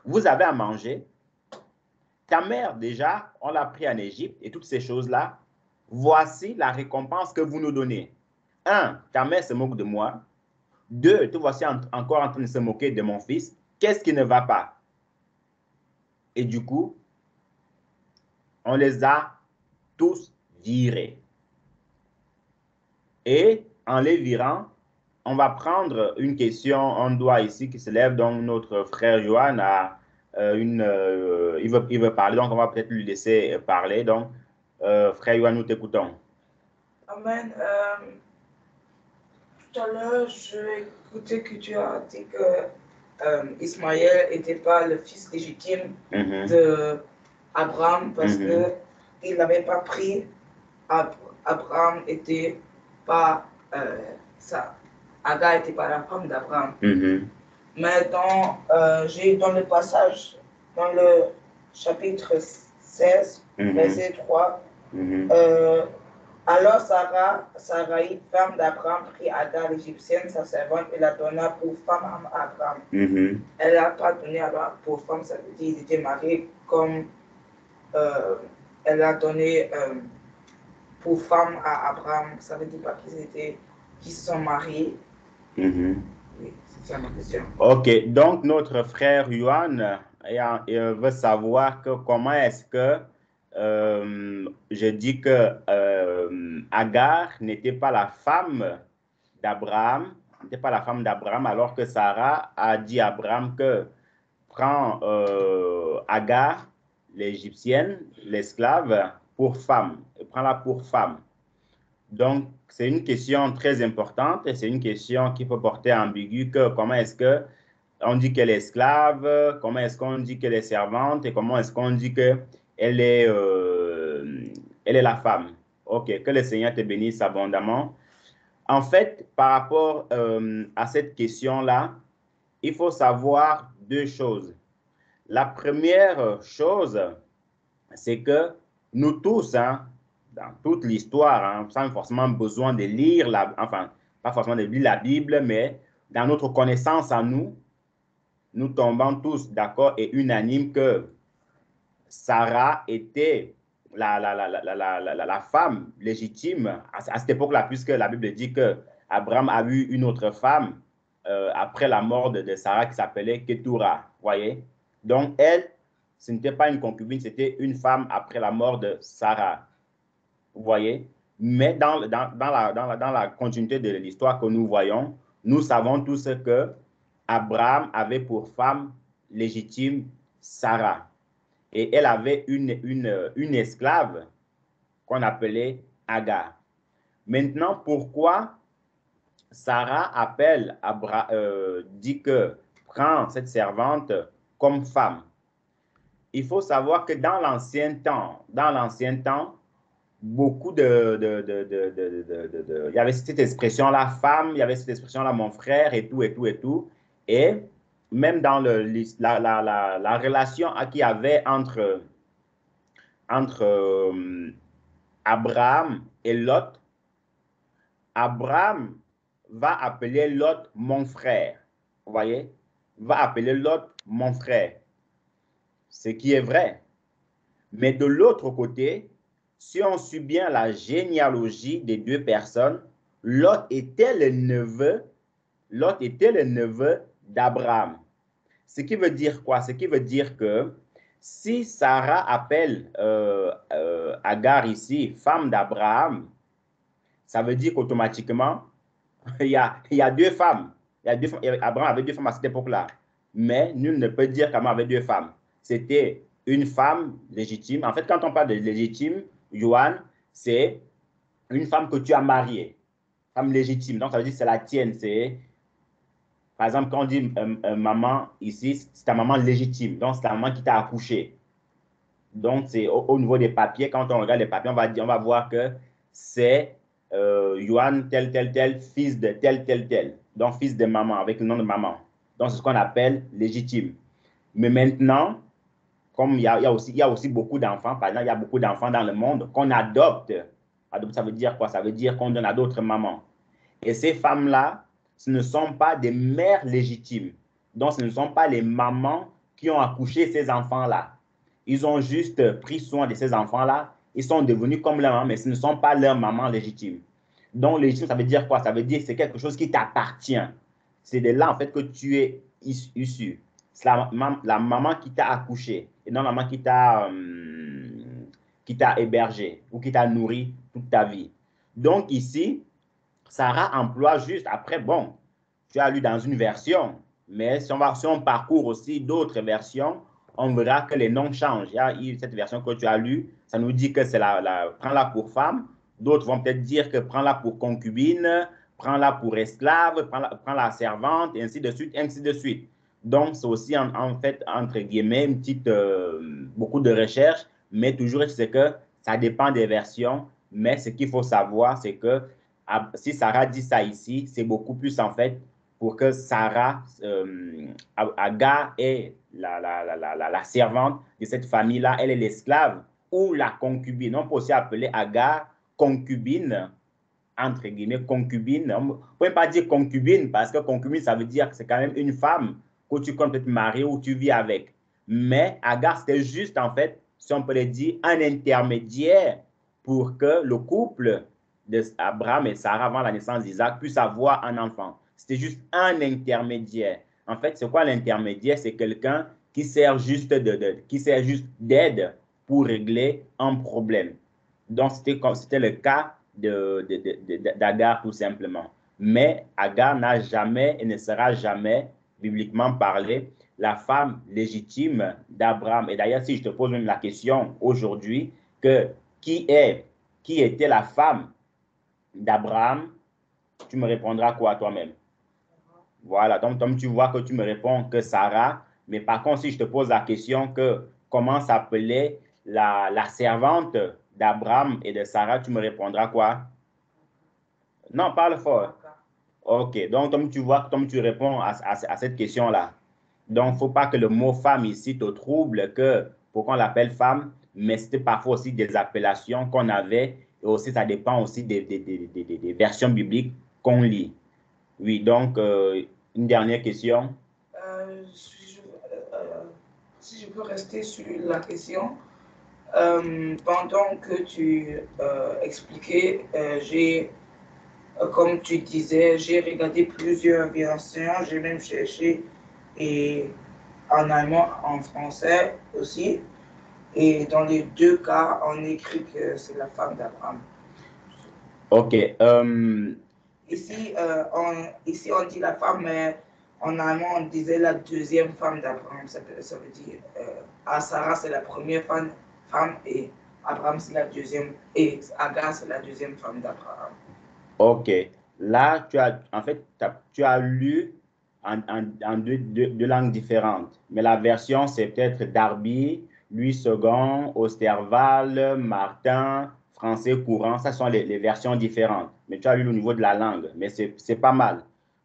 vous avez à manger, ta mère déjà, on l'a pris en Égypte et toutes ces choses-là, voici la récompense que vous nous donnez. 1, ta mère se moque de moi. 2, te voici encore en train de se moquer de mon fils. Qu'est-ce qui ne va pas? Et du coup, on les a tous virés. Et en les virant, on va prendre une question, on doit ici qui se lève, donc notre frère Johan a il veut parler, donc on va peut-être lui laisser parler. Donc, frère Johan, nous t'écoutons. Amen. Tout à l'heure, j'ai écouté que tu as dit que Ismaël n'était pas le fils légitime d'Abraham parce que il n'avait pas pris, Abraham était pas ça. Agar n'était pas la femme d'Abraham. Mais dans le passage, dans le chapitre 16, verset 3, alors Sarai, femme d'Abraham, prit Agar l'Égyptienne, sa servante, et la donna pour femme à Abraham. Elle n'a pas donné alors pour femme, ça veut dire qu'ils étaient mariés comme elle a donné pour femme à Abraham. Ça veut dire pas qu'ils se sont mariés. Oui, c'est ça ma question. Ok, donc notre frère Yuan veut savoir comment est-ce que je dis que Agar n'était pas la femme d'Abraham, alors que Sarah a dit à Abraham que prends Agar, l'Égyptienne, l'esclave, pour femme, prends-la pour femme. Donc, c'est une question très importante et c'est une question qui peut porter ambiguë que comment est-ce que on dit qu'elle est esclave, comment est-ce qu'on dit qu'elle est servante et comment est-ce qu'on dit qu'elle est, elle est la femme. Ok, que le Seigneur te bénisse abondamment. En fait, par rapport à cette question-là, il faut savoir deux choses. La première chose, c'est que nous tous, hein, dans toute l'histoire, hein, sans forcément besoin de lire, enfin, pas forcément de lire la Bible, mais dans notre connaissance à nous, nous tombons tous d'accord et unanimes que Sarah était la femme légitime à cette époque-là, puisque la Bible dit que Abraham a eu une autre femme après la mort de Sarah qui s'appelait Ketura. Voyez? Donc, elle, ce n'était pas une concubine, c'était une femme après la mort de Sarah. Vous voyez? Mais dans la continuité de l'histoire que nous voyons, nous savons tous que Abraham avait pour femme légitime Sarah. Et elle avait une esclave qu'on appelait Agar. Maintenant, pourquoi Sarah dit que prend cette servante comme femme? Il faut savoir que dans l'ancien temps, beaucoup il y avait cette expression-là, femme, il y avait cette expression-là, mon frère, et tout, et tout, et tout. Et même dans la relation qu'il y avait entre Abraham et Lot, Abraham va appeler Lot mon frère. Vous voyez? Va appeler Lot mon frère. Ce qui est vrai. Mais de l'autre côté, si on suit bien la généalogie des deux personnes, Lot était le neveu d'Abraham. Ce qui veut dire quoi? Ce qui veut dire que si Sarah appelle Agar ici, femme d'Abraham, ça veut dire qu'automatiquement, il y a deux femmes. Abraham avait deux femmes à cette époque-là. Mais nul ne peut dire qu'Abraham avait deux femmes. C'était une femme légitime. En fait, quand on parle de légitime, Yohan, c'est une femme que tu as mariée. Femme légitime. Donc, ça veut dire que c'est la tienne. Par exemple, quand on dit maman ici, c'est ta maman légitime. Donc, c'est ta maman qui t'a accouché. Donc, c'est au niveau des papiers. Quand on regarde les papiers, on va voir que c'est Yohan tel, fils de tel. Donc, fils de maman, avec le nom de maman. Donc, c'est ce qu'on appelle légitime. Mais maintenant, comme il y a aussi beaucoup d'enfants, par exemple, il y a beaucoup d'enfants dans le monde qu'on adopte. Adopte, ça veut dire quoi? Ça veut dire qu'on donne à d'autres mamans. Et ces femmes-là, ce ne sont pas des mères légitimes. Donc, ce ne sont pas les mamans qui ont accouché ces enfants-là. Ils ont juste pris soin de ces enfants-là. Ils sont devenus comme leurs mamans, mais ce ne sont pas leurs mamans légitimes. Donc, légitime, ça veut dire quoi? Ça veut dire que c'est quelque chose qui t'appartient. C'est de là, en fait, que tu es issu. C'est la maman qui t'a accouché et non la maman qui t'a hébergé ou qui t'a nourri toute ta vie. Donc ici, Sarah emploie juste, après, bon, tu as lu dans une version, mais si on parcourt aussi d'autres versions, on verra que les noms changent. Il y a cette version que tu as lue, ça nous dit que c'est prends-la pour femme. D'autres vont peut-être dire que prends-la pour concubine, prends-la pour esclave, prends-la servante, et ainsi de suite, ainsi de suite. Donc, c'est aussi, en fait, entre guillemets, beaucoup de recherches, mais toujours, c'est que Ça dépend des versions, mais ce qu'il faut savoir, c'est que si Sarah dit ça ici, c'est beaucoup plus en fait pour que Sarah, Agar est la servante de cette famille-là, elle est l'esclave ou la concubine. On peut aussi appeler Agar concubine, entre guillemets, concubine. On ne peut pas dire concubine parce que concubine, ça veut dire que c'est quand même une femme que tu comptes te marier ou tu vis avec. Mais Agar, c'était juste en fait, si on peut le dire, un intermédiaire pour que le couple d'Abraham et Sarah avant la naissance d'Isaac puisse avoir un enfant. C'était juste un intermédiaire. En fait, c'est quoi l'intermédiaire? C'est quelqu'un qui sert juste d'aide pour régler un problème. Donc, c'était le cas d'Agar tout simplement. Mais Agar n'a jamais et ne sera jamais, bibliquement parlé, la femme légitime d'Abraham. Et d'ailleurs, si je te pose même la question aujourd'hui, que qui était la femme d'Abraham, tu me répondras quoi toi-même? Voilà, donc tu vois que tu me réponds que Sarah, mais par contre, si je te pose la question que comment s'appelait la servante d'Abraham et de Sarah, tu me répondras quoi? Non, parle fort. Ok, donc comme tu vois, comme tu réponds à cette question-là, donc il ne faut pas que le mot femme ici te trouble, que pourquoi on l'appelle femme, mais c'était parfois aussi des appellations qu'on avait, et aussi ça dépend aussi des versions bibliques qu'on lit. Oui, donc une dernière question. Si je peux rester sur la question, pendant que tu expliquais, comme tu disais, j'ai regardé plusieurs versions, j'ai même cherché et en allemand, en français aussi. Et dans les deux cas, on écrit que c'est la femme d'Abraham. Ok. Ici, on dit la femme, mais en allemand, on disait la deuxième femme d'Abraham. Ça veut dire, Sarah, c'est la première femme et Abraham, c'est la deuxième, et Agar, c'est la deuxième femme d'Abraham. Ok. Là, tu as lu en deux langues différentes. Mais la version, c'est peut-être Darby, Louis II, Osterval, Martin, français courant. Ça sont les versions différentes. Mais tu as lu au niveau de la langue. Mais c'est pas mal.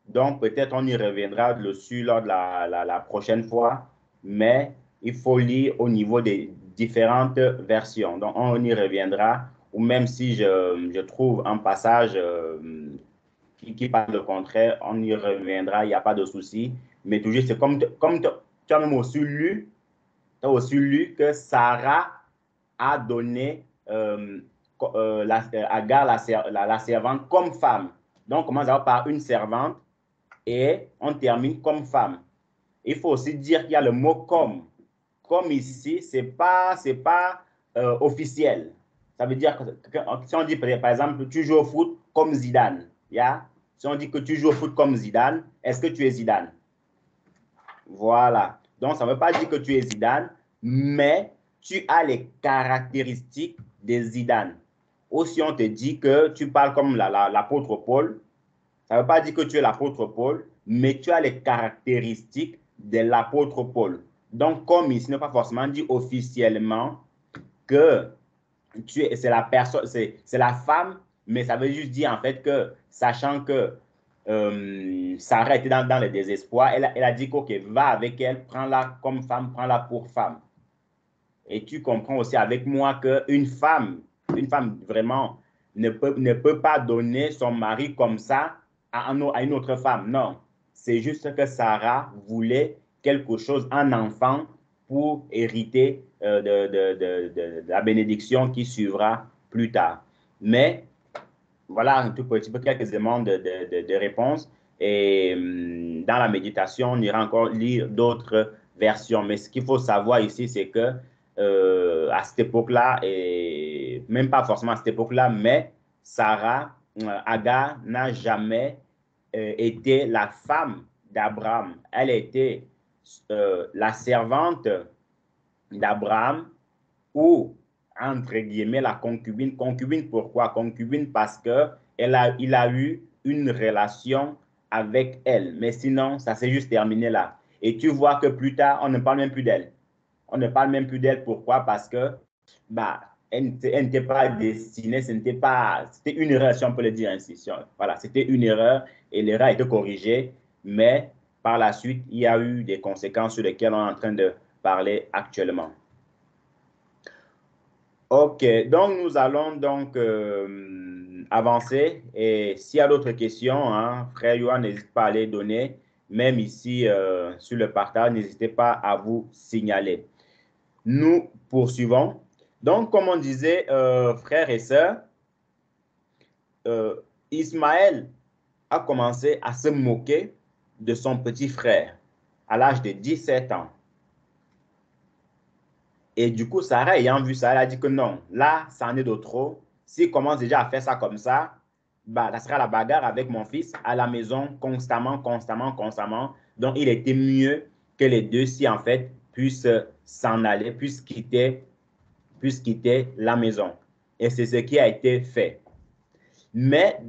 Donc, peut-être on y reviendra dessus lors de la prochaine fois. Mais il faut lire au niveau des différentes versions. Donc, on y reviendra. Ou même si je trouve un passage qui parle le contraire, on y reviendra, il n'y a pas de souci. Mais toujours, c'est comme tu as même aussi lu, que Sarah a donné Agar, la servante, comme femme. Donc, on commence par une servante et on termine comme femme. Il faut aussi dire qu'il y a le mot comme. Comme ici, ce n'est pas officiel. Ça veut dire que si on dit, par exemple, tu joues au foot comme Zidane, yeah? Si on dit que tu joues au foot comme Zidane, est-ce que tu es Zidane? Voilà. Donc, ça ne veut pas dire que tu es Zidane, mais tu as les caractéristiques de Zidane. Ou si on te dit que tu parles comme l'apôtre Paul, ça ne veut pas dire que tu es l'apôtre Paul, mais tu as les caractéristiques de l'apôtre Paul. Donc, comme ici, ne pas forcément dit officiellement que c'est la personne, c'est la femme, mais ça veut juste dire en fait que, sachant que Sarah était dans le désespoir, elle a dit ok, va avec elle, prends-la comme femme, prends-la pour femme. Et tu comprends aussi avec moi qu'une femme vraiment ne peut pas donner son mari comme ça à une autre femme. Non, c'est juste que Sarah voulait quelque chose, un enfant, pour hériter de la bénédiction qui suivra plus tard. Mais voilà un tout petit peu quelques demandes de réponses. Et dans la méditation, on ira encore lire d'autres versions. Mais ce qu'il faut savoir ici, c'est que à cette époque-là, et même pas forcément à cette époque-là, mais Sarah, Agar, n'a jamais été la femme d'Abraham. Elle était la servante d'Abraham ou, entre guillemets, la concubine. Concubine, pourquoi? Concubine parce qu'il a eu une relation avec elle. Mais sinon, ça s'est juste terminé là. Et tu vois que plus tard, on ne parle même plus d'elle. On ne parle même plus d'elle. Pourquoi? Parce que elle n'était pas destinée, c'était une erreur, si on peut le dire ainsi. Voilà, c'était une erreur et l'erreur a été corrigée, mais par la suite, il y a eu des conséquences sur lesquelles on est en train de parler actuellement. OK, donc nous allons donc avancer et s'il y a d'autres questions, hein, frère Yohan, n'hésite pas à les donner. Même ici sur le partage, n'hésitez pas à vous signaler. Nous poursuivons. Donc, comme on disait, frères et sœurs, Ismaël a commencé à se moquer de son petit frère à l'âge de 17 ans. Et du coup, Sarah ayant vu ça, elle a dit que non, là, ça en est de trop. S'il commence déjà à faire ça comme ça, bah, ça sera la bagarre avec mon fils à la maison constamment. Donc, il était mieux que les deux-ci, en fait, puissent s'en aller, puissent quitter la maison. Et c'est ce qui a été fait. Mais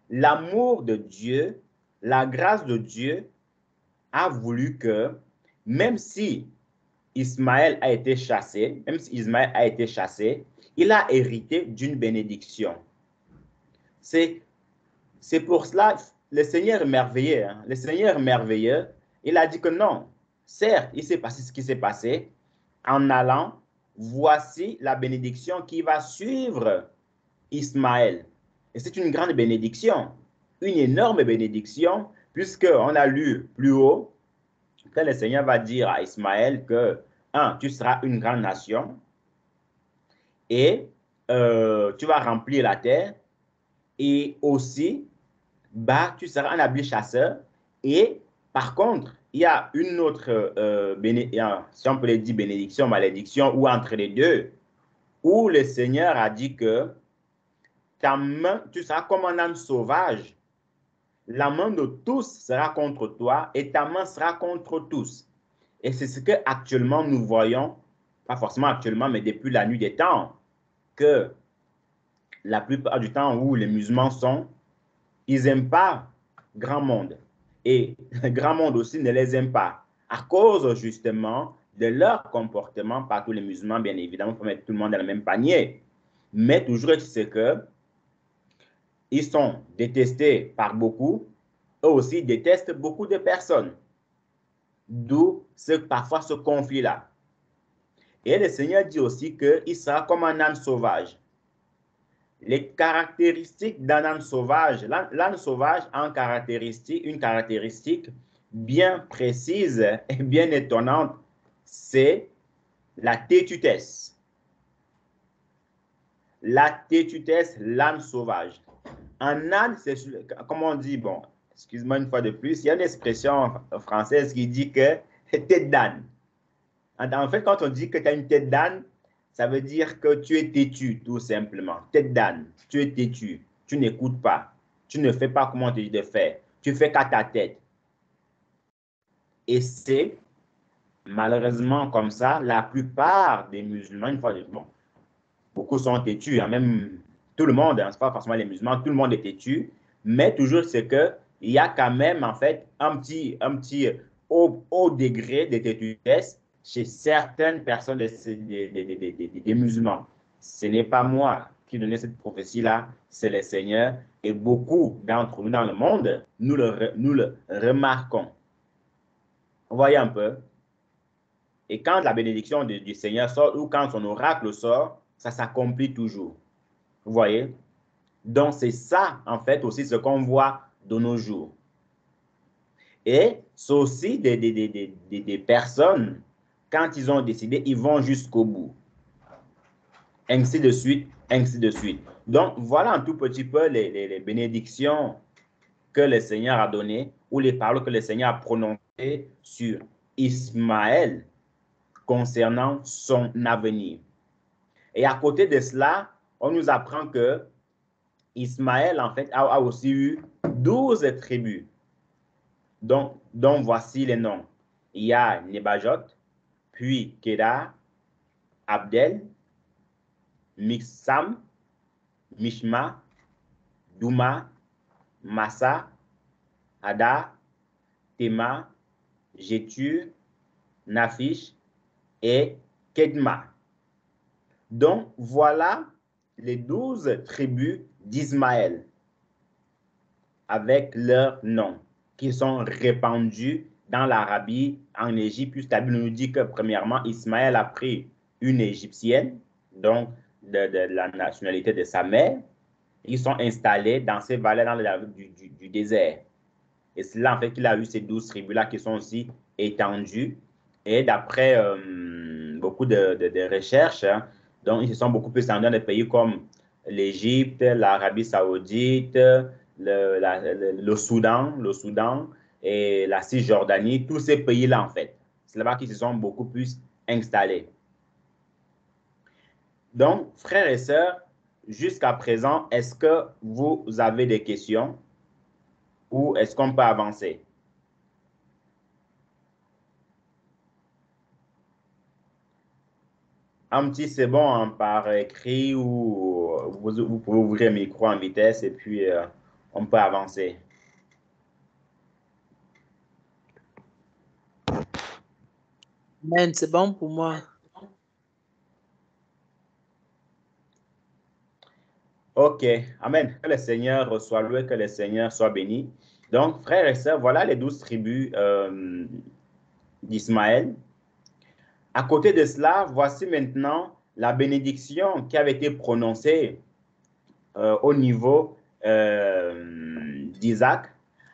l'amour de Dieu, la grâce de Dieu a voulu que, même si Ismaël a été chassé, il a hérité d'une bénédiction. C'est pour cela, le Seigneur est merveilleux. Hein? Le Seigneur est merveilleux. Il a dit que non, certes, il s'est passé ce qui s'est passé. En allant, voici la bénédiction qui va suivre Ismaël. Et c'est une grande bénédiction, une énorme bénédiction, puisqu'on a lu plus haut que le Seigneur va dire à Ismaël que, tu seras une grande nation et tu vas remplir la terre et aussi, tu seras un habile chasseur. Et par contre, il y a une autre, si on peut le dire bénédiction, malédiction, ou entre les deux, où le Seigneur a dit que ta main, tu seras comme un âne sauvage. La main de tous sera contre toi et ta main sera contre tous. Et c'est ce que actuellement nous voyons, pas forcément actuellement, mais depuis la nuit des temps, que la plupart du temps où les musulmans sont, ils n'aiment pas grand monde. Et grand monde aussi ne les aime pas. À cause justement de leur comportement, pas tous les musulmans, bien évidemment, il faut mettre tout le monde dans le même panier. Mais toujours, c'est que ils sont détestés par beaucoup, eux aussi détestent beaucoup de personnes. D'où parfois ce conflit-là. Et le Seigneur dit aussi qu'il sera comme un âne sauvage. Les caractéristiques d'un âne sauvage, l'âne sauvage a une caractéristique bien précise et bien étonnante, c'est la têtutesse. La têtutesse, l'âne sauvage. Un âne, c'est comme on dit, bon, excuse-moi une fois de plus, il y a une expression française qui dit que tête d'âne. En fait, quand on dit que tu as une tête d'âne, ça veut dire que tu es têtu, tout simplement. Tête d'âne, tu es têtu, tu n'écoutes pas, tu ne fais pas comment on te dit de faire, tu fais qu'à ta tête. Et c'est malheureusement comme ça, la plupart des musulmans, une fois de bon, beaucoup sont têtus, hein, même tout le monde, hein, ce n'est pas forcément les musulmans, tout le monde est têtu, mais toujours c'est qu'il y a quand même en fait un petit haut degré de têtutesse chez certaines personnes des musulmans. Ce n'est pas moi qui donnais cette prophétie-là, c'est le Seigneur. Et beaucoup d'entre nous dans le monde, nous le remarquons. Vous voyez un peu? Et quand la bénédiction du Seigneur sort ou quand son oracle sort, ça s'accomplit toujours. Vous voyez? Donc, c'est ça, en fait, aussi ce qu'on voit de nos jours. Et c'est aussi des personnes, quand ils ont décidé, ils vont jusqu'au bout. Ainsi de suite, ainsi de suite. Donc, voilà un tout petit peu les bénédictions que le Seigneur a données ou les paroles que le Seigneur a prononcées sur Ismaël concernant son avenir. Et à côté de cela, on nous apprend que Ismaël, en fait, a aussi eu 12 tribus. Donc voici les noms. Il y a Nebajot, puis Kedar, Abdel, Mixam, Mishma, Douma, Massa, Ada, Tema, Jétur, Nafish et Kedma. Donc, voilà les 12 tribus d'Ismaël avec leurs noms qui sont répandus dans l'Arabie, en Égypte, puisque la Bible nous dit que, premièrement, Ismaël a pris une Égyptienne, donc de la nationalité de sa mère. Ils sont installés dans ces vallées dans du désert. Et c'est là, en fait, qu'il a eu ces 12 tribus-là qui sont aussi étendues. Et d'après beaucoup de recherches, hein, donc ils se sont beaucoup plus étendus dans des pays comme l'Égypte, l'Arabie Saoudite, le Soudan et la Cisjordanie, tous ces pays-là, en fait. C'est là-bas qu'ils se sont beaucoup plus installés. Donc, frères et sœurs, jusqu'à présent, est-ce que vous avez des questions ou est-ce qu'on peut avancer? Un petit, c'est bon, hein, par écrit ou vous pouvez ouvrir le micro en vitesse et puis on peut avancer. Amen, c'est bon pour moi. Ok, Amen. Que le Seigneur reçoit loué, que le Seigneur soit béni. Donc, frères et sœurs, voilà les 12 tribus d'Ismaël. À côté de cela, voici maintenant la bénédiction qui avait été prononcée au niveau d'Isaac.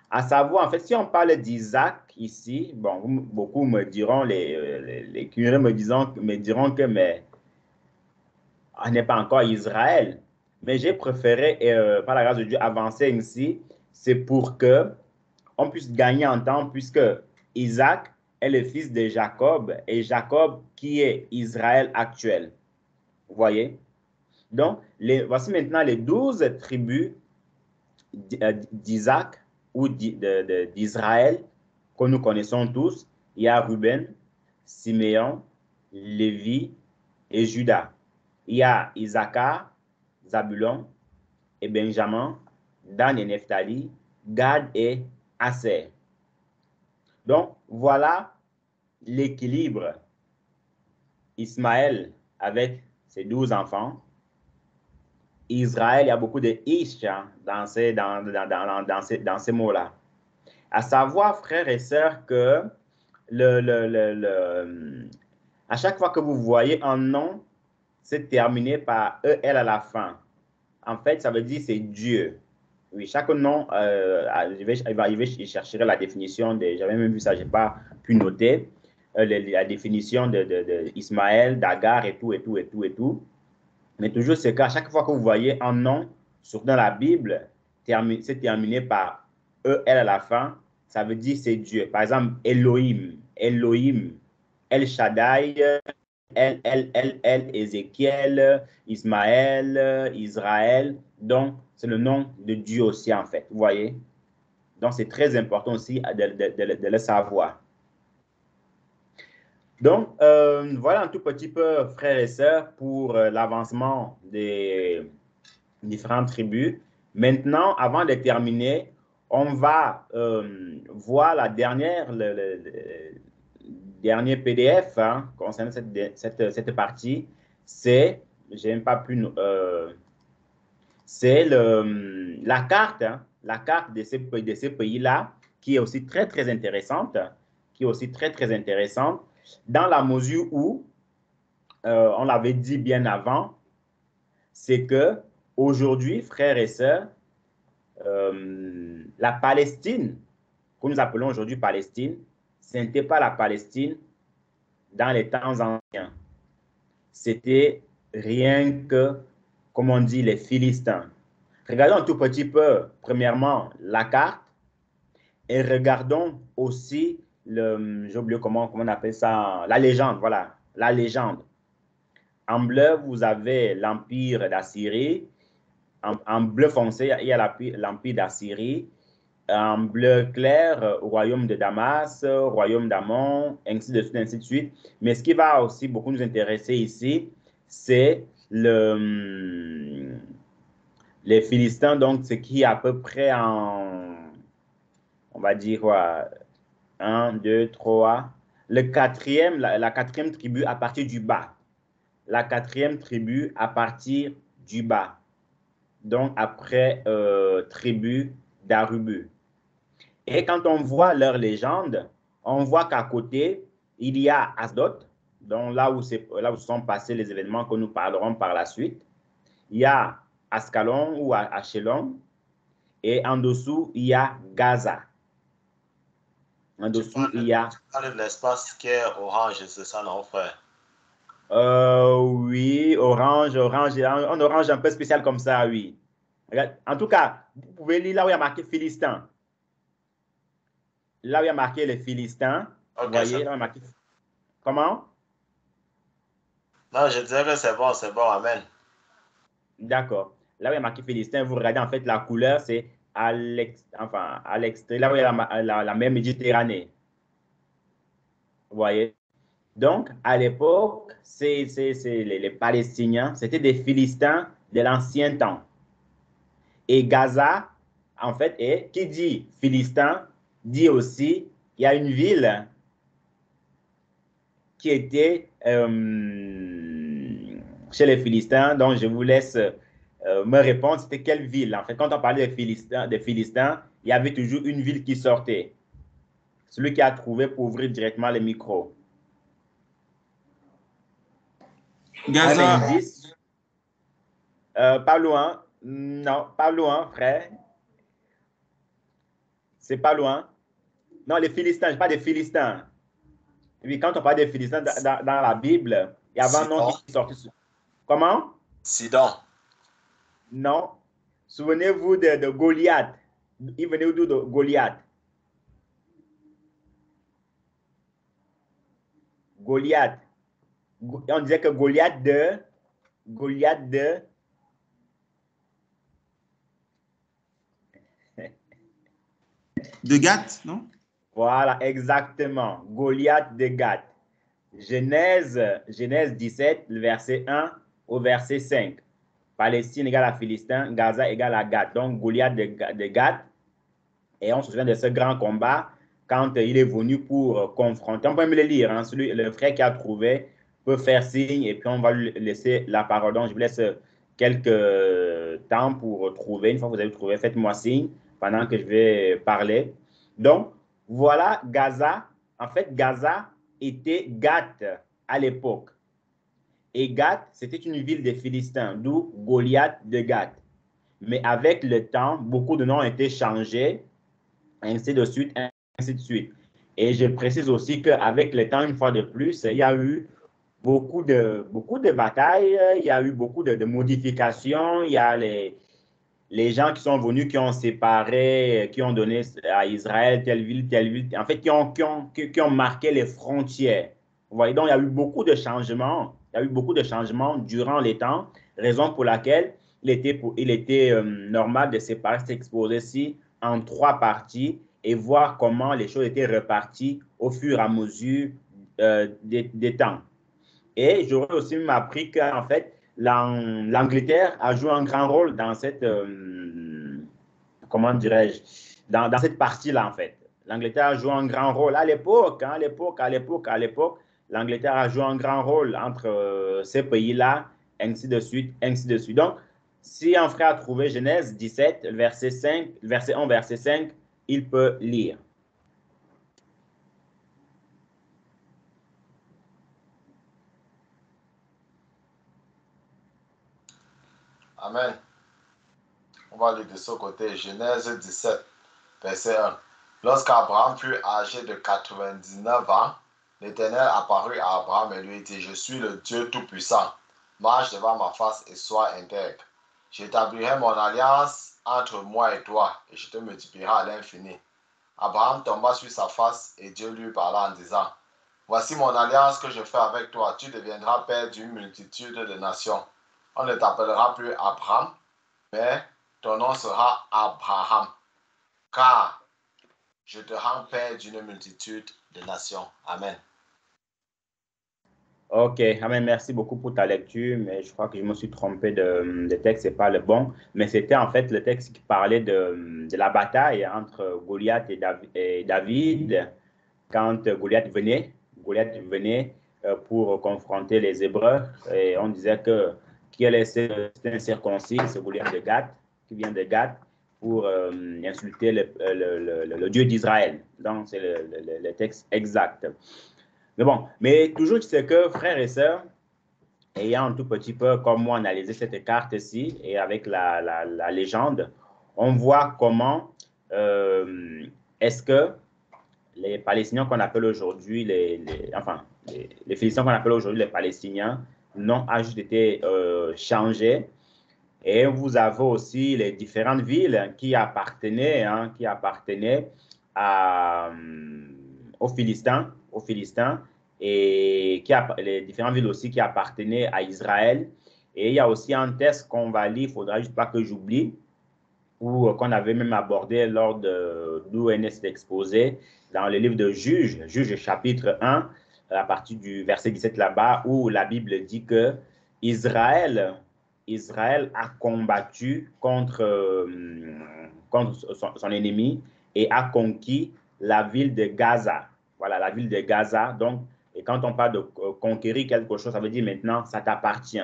À savoir, en fait, si on parle d'Isaac ici, bon, beaucoup me diront, les curés me diront que mais, on n'est pas encore Israël. Mais j'ai préféré, par la grâce de Dieu, avancer ici. C'est pour que on puisse gagner en temps, puisque Isaac est le fils de Jacob, et Jacob qui est Israël actuel. Vous voyez? Donc, voici maintenant les 12 tribus d'Isaac ou d'Israël que nous connaissons tous. Il y a Ruben, Siméon, Lévi et Juda. Il y a Issachar, Zabulon et Benjamin, Dan et Nephtali, Gad et Aser. Donc, voilà l'équilibre. Ismaël avec ses 12 enfants. Israël, il y a beaucoup de ish hein, dans ces mots-là. À savoir, frères et sœurs, que à chaque fois que vous voyez un nom, c'est terminé par EL à la fin. En fait, ça veut dire c'est Dieu. Oui, chaque nom, je chercherai la définition, j'avais même vu ça, je n'ai pas pu noter, la définition d'Ismaël, d'Agar et tout, et tout, et tout, et tout. Mais toujours, c'est qu'à chaque fois que vous voyez un nom, surtout dans la Bible, c'est terminé par EL à la fin, ça veut dire c'est Dieu. Par exemple, Elohim, Elohim, El Shaddai, Ézéchiel, Ismaël, Israël. Donc, c'est le nom de Dieu aussi, en fait. Vous voyez? Donc, c'est très important aussi de le savoir. Donc, voilà un tout petit peu, frères et sœurs, pour l'avancement des différentes tribus. Maintenant, avant de terminer, on va voir la dernier PDF hein, concernant cette partie. C'est, j'ai même pas pu, c'est la carte, hein, la carte de ces pays-là, qui est aussi très, très intéressante, dans la mesure où, on l'avait dit bien avant, c'est que aujourd'hui, frères et sœurs, la Palestine, que nous appelons aujourd'hui Palestine, ce n'était pas la Palestine dans les temps anciens. C'était rien que, comme on dit, les Philistins. Regardons un tout petit peu, premièrement, la carte et regardons aussi, j'ai oublié comment on appelle ça, la légende, voilà, la légende. En bleu, vous avez l'Empire d'Assyrie. En bleu foncé, il y a l'Empire d'Assyrie. En bleu clair, royaume de Damas, royaume d'Amon, ainsi de suite, ainsi de suite. Mais ce qui va aussi beaucoup nous intéresser ici, c'est les Philistins, donc ce qui est à peu près en, on va dire, 1, 2, 3, la quatrième tribu à partir du bas. la 4e tribu à partir du bas. Donc, après tribu d'Arubu. Et quand on voit leur légende, on voit qu'à côté, il y a Asdod, donc là où sont passés les événements que nous parlerons par la suite. Il y a Ascalon ou Achelon, et en dessous, il y a Gaza. En dessous, il y a... Tu parles de l'espace qui est orange, c'est ça, non, frère? Oui, orange, un orange un peu spécial comme ça, oui. En tout cas, vous pouvez lire là où il y a marqué Philistin. Là où il y a marqué les Philistins, Okay, vous voyez, là où il y a marqué... Comment? Non, je disais que c'est bon, amen. D'accord. Là où il y a marqué Philistin, vous regardez en fait la couleur, c'est à l'extérieur, là où il y a la mer Méditerranée. Vous voyez? Donc, à l'époque, les Palestiniens, c'était des Philistins de l'ancien temps. Et Gaza, en fait, qui dit Philistin, dit aussi, il y a une ville qui était chez les Philistins, donc je vous laisse me répondre, c'était quelle ville? En fait, quand on parlait des Philistins, il y avait toujours une ville qui sortait. Celui qui a trouvé pour ouvrir directement le micro. Gaza. Un indice. Pas loin. Non, pas loin, frère. C'est pas loin. Non, les Philistins, je parle des Philistins. Et puis, quand on parle des Philistins dans la Bible, il y avait un nom qui sortait. Comment? Sidon. Non. Souvenez-vous de Goliath. Il venait d'où de Goliath? Goliath. On disait que Goliath de Gath, non? Voilà, exactement. Goliath de Gath. Genèse 17, le verset 1 au verset 5. Palestine égale à Philistin, Gaza égale à Gath. Donc, Goliath de Gath. Et on se souvient de ce grand combat quand il est venu pour confronter. On peut même le lire. Hein, le frère qui a trouvé peut faire signe et puis on va lui laisser la parole. Donc, je vous laisse quelques temps pour trouver. Une fois que vous avez trouvé, faites-moi signe pendant que je vais parler. Donc, voilà Gaza. En fait, Gaza était Gath à l'époque. Et Gath, c'était une ville des Philistins, d'où Goliath de Gath. Mais avec le temps, beaucoup de noms ont été changés, ainsi de suite, ainsi de suite. Et je précise aussi qu'avec le temps, une fois de plus, il y a eu beaucoup de batailles, il y a eu beaucoup de modifications, il y a les gens qui sont venus, qui ont séparé, qui ont donné à Israël telle ville, en fait, qui ont marqué les frontières. Vous voyez, donc il y a eu beaucoup de changements. Il y a eu beaucoup de changements durant les temps, raison pour laquelle il était normal de séparer cet exposé-ci en 3 parties et voir comment les choses étaient reparties au fur et à mesure des temps. Et j'aurais aussi appris qu'en fait, l'Angleterre a joué un grand rôle dans cette, comment dirais-je, dans cette partie-là, en fait. L'Angleterre a joué un grand rôle à l'époque, hein, à l'époque, l'Angleterre a joué un grand rôle entre ces pays-là, ainsi de suite, ainsi de suite. Donc, si un frère a trouvé Genèse 17, verset 1, verset 5, il peut lire. Amen. On va lire de ce côté. Genèse 17, verset 1. Lorsqu'Abraham fut âgé de 99 ans, l'Éternel apparut à Abraham et lui dit, je suis le Dieu Tout-Puissant. Marche devant ma face et sois intègre. J'établirai mon alliance entre moi et toi, et je te multiplierai à l'infini. Abraham tomba sur sa face et Dieu lui parla en disant, voici mon alliance que je fais avec toi. Tu deviendras père d'une multitude de nations. On ne t'appellera plus Abraham, mais ton nom sera Abraham, car je te rends père d'une multitude de nations. Amen. Ok, Amen, merci beaucoup pour ta lecture, mais je crois que je me suis trompé de texte, c'est pas le bon, mais c'était en fait le texte qui parlait de la bataille entre Goliath et David, quand Goliath venait pour confronter les Hébreux. Et on disait que qu'il est cet incirconcis, ce Goliath de Gath, qui vient de Gath, pour insulter le Dieu d'Israël. Donc, c'est le texte exact. Mais bon, mais toujours, tu sais que, frères et sœurs, ayant un tout petit peu, comme moi, analysé cette carte-ci, et avec la légende, on voit comment est-ce que les Palestiniens qu'on appelle aujourd'hui, les Philistins qu'on appelle aujourd'hui les Palestiniens, n'ont juste été changés. Et vous avez aussi les différentes villes qui appartenaient aux Philistins, et les différentes villes aussi qui appartenaient à Israël. Et il y a aussi un texte qu'on va lire, il ne faudra juste pas que j'oublie, ou qu'on avait même abordé lors d'où est exposé dans le livre de Juges chapitre 1, à partir du verset 17 là-bas, où la Bible dit que Israël a combattu contre son ennemi et a conquis la ville de Gaza. Voilà, la ville de Gaza. Donc, et quand on parle de conquérir quelque chose, ça veut dire maintenant, ça t'appartient.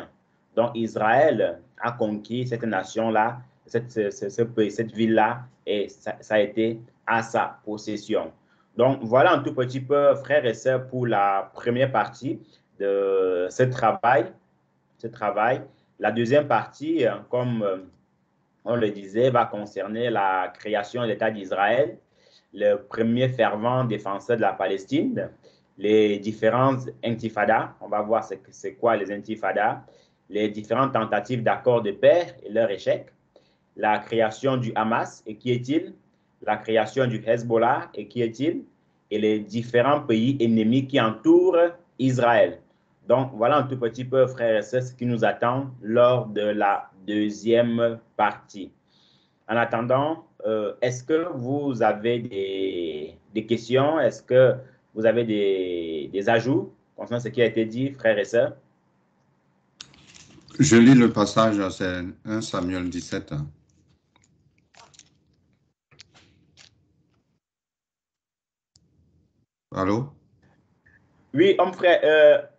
Donc, Israël a conquis cette nation-là, cette ville-là, et ça a été à sa possession. Donc, voilà un tout petit peu, frères et sœurs, pour la première partie de ce travail. La deuxième partie, comme on le disait, va concerner la création de l'État d'Israël, le premier fervent défenseur de la Palestine, les différentes intifadas. On va voir c'est quoi les intifadas, les différentes tentatives d'accord de paix et leur échec, la création du Hamas, et qui est-il? La création du Hezbollah, et qui est-il? Et les différents pays ennemis qui entourent Israël. Donc, voilà un tout petit peu, frères et sœurs, ce qui nous attend lors de la deuxième partie. En attendant, est-ce que vous avez des questions? Est-ce que vous avez des ajouts concernant ce qui a été dit, frères et sœurs? Je lis le passage, c'est 1 Samuel 17. Allô? Oui, homme frère,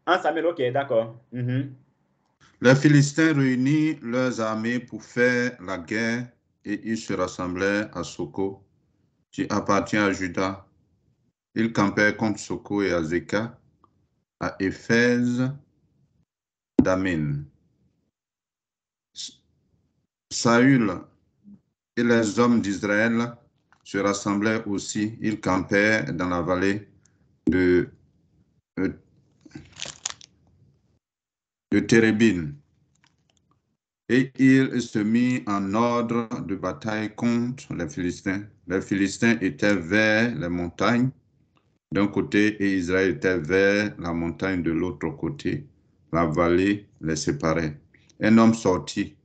1 Samuel, ok, d'accord. Les Philistins réunirent leurs armées pour faire la guerre et ils se rassemblèrent à Soko, qui appartient à Juda. Ils campèrent contre Soko et Azeka, à Éphèse d'Amin. Saül et les hommes d'Israël se rassemblèrent aussi. Ils campèrent dans la vallée de Térébine. Et ils se mirent en ordre de bataille contre les Philistins. Les Philistins étaient vers les montagnes d'un côté et Israël était vers la montagne de l'autre côté. La vallée les séparait. Un homme sortit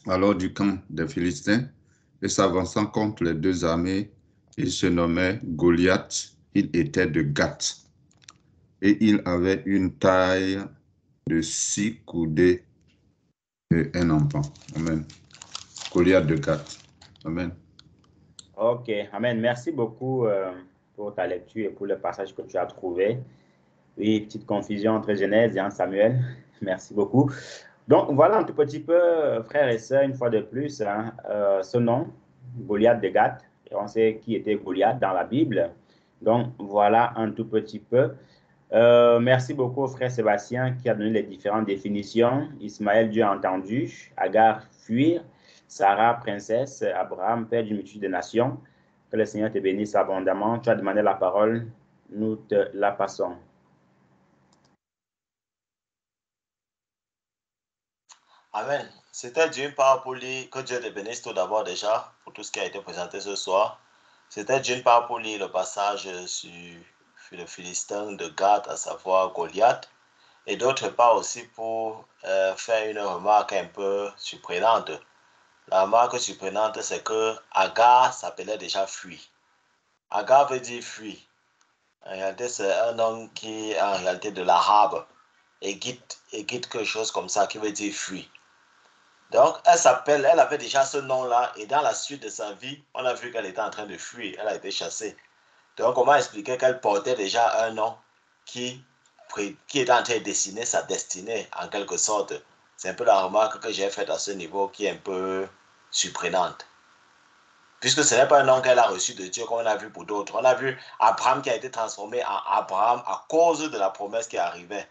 alors du camp des Philistins et s'avançant contre les deux armées, il se nommait Goliath. Il était de Gath et il avait une taille de 6 coudées et un enfant. Amen. Goliath de Gath. Amen. Ok, amen. Merci beaucoup pour ta lecture et pour le passage que tu as trouvé. Oui, petite confusion entre Genèse et 1 Samuel. Merci beaucoup. Donc, voilà un tout petit peu, frères et sœurs, une fois de plus, ce nom, Goliath de Gath. Et on sait qui était Goliath dans la Bible. Donc, voilà un tout petit peu. Merci beaucoup au frère Sébastien qui a donné les différentes définitions. Ismaël, Dieu a entendu. Agar, fuir. Sarah, princesse. Abraham, père d'une multitude de nations. Que le Seigneur te bénisse abondamment. Tu as demandé la parole. Nous te la passons. Amen. C'était d'une part pour lire, que Dieu te bénisse tout d'abord déjà pour tout ce qui a été présenté ce soir. C'était d'une part pour lire le passage sur le Philistin de Gath, à savoir Goliath, et d'autre part aussi pour faire une remarque un peu surprenante. La remarque surprenante, c'est que Agar s'appelait déjà Fuir. Agar veut dire fuir. En réalité, c'est un nom qui est en réalité de l'arabe, et guide quelque chose comme ça qui veut dire fuir. Donc, elle avait déjà ce nom-là, et dans la suite de sa vie, on a vu qu'elle était en train de fuir, elle a été chassée. Donc, on m'a expliqué qu'elle portait déjà un nom qui qui est en train de dessiner sa destinée, en quelque sorte. C'est un peu la remarque que j'ai faite à ce niveau qui est un peu surprenante. Puisque ce n'est pas un nom qu'elle a reçu de Dieu comme on a vu pour d'autres. On a vu Abraham qui a été transformé en Abraham à cause de la promesse qui arrivait.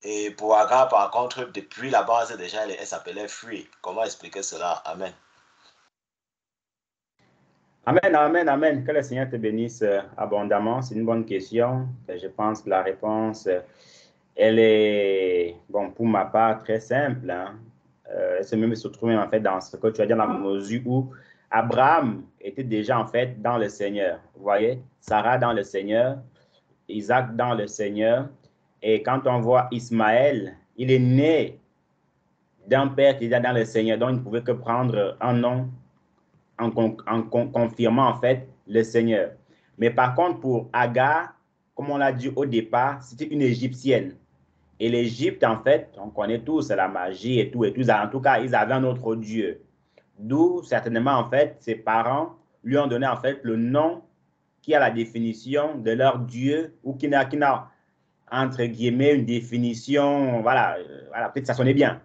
Et pour Agar, par contre, depuis la base déjà, elle s'appelait Free. Comment expliquer cela? Amen. Amen, amen, amen. Que le Seigneur te bénisse abondamment. C'est une bonne question. Je pense que la réponse, elle est, bon, pour ma part, très simple. Hein. Elle se même se trouve en fait dans ce que tu as dit, dans la mesure où Abraham était déjà en fait dans le Seigneur. Vous voyez, Sarah dans le Seigneur, Isaac dans le Seigneur. Et quand on voit Ismaël, il est né d'un père qui est dans le Seigneur, donc il ne pouvait que prendre un nom en confirmant en fait le Seigneur. Mais par contre, pour Agar, comme on l'a dit au départ, c'était une Égyptienne. Et l'Égypte, en fait, on connaît tous, c'est la magie et tout. En tout cas, ils avaient un autre Dieu. D'où, certainement, en fait, ses parents lui ont donné, en fait, le nom qui a la définition de leur Dieu ou qui n'a entre guillemets, une définition, voilà, voilà, peut-être que ça sonnait bien.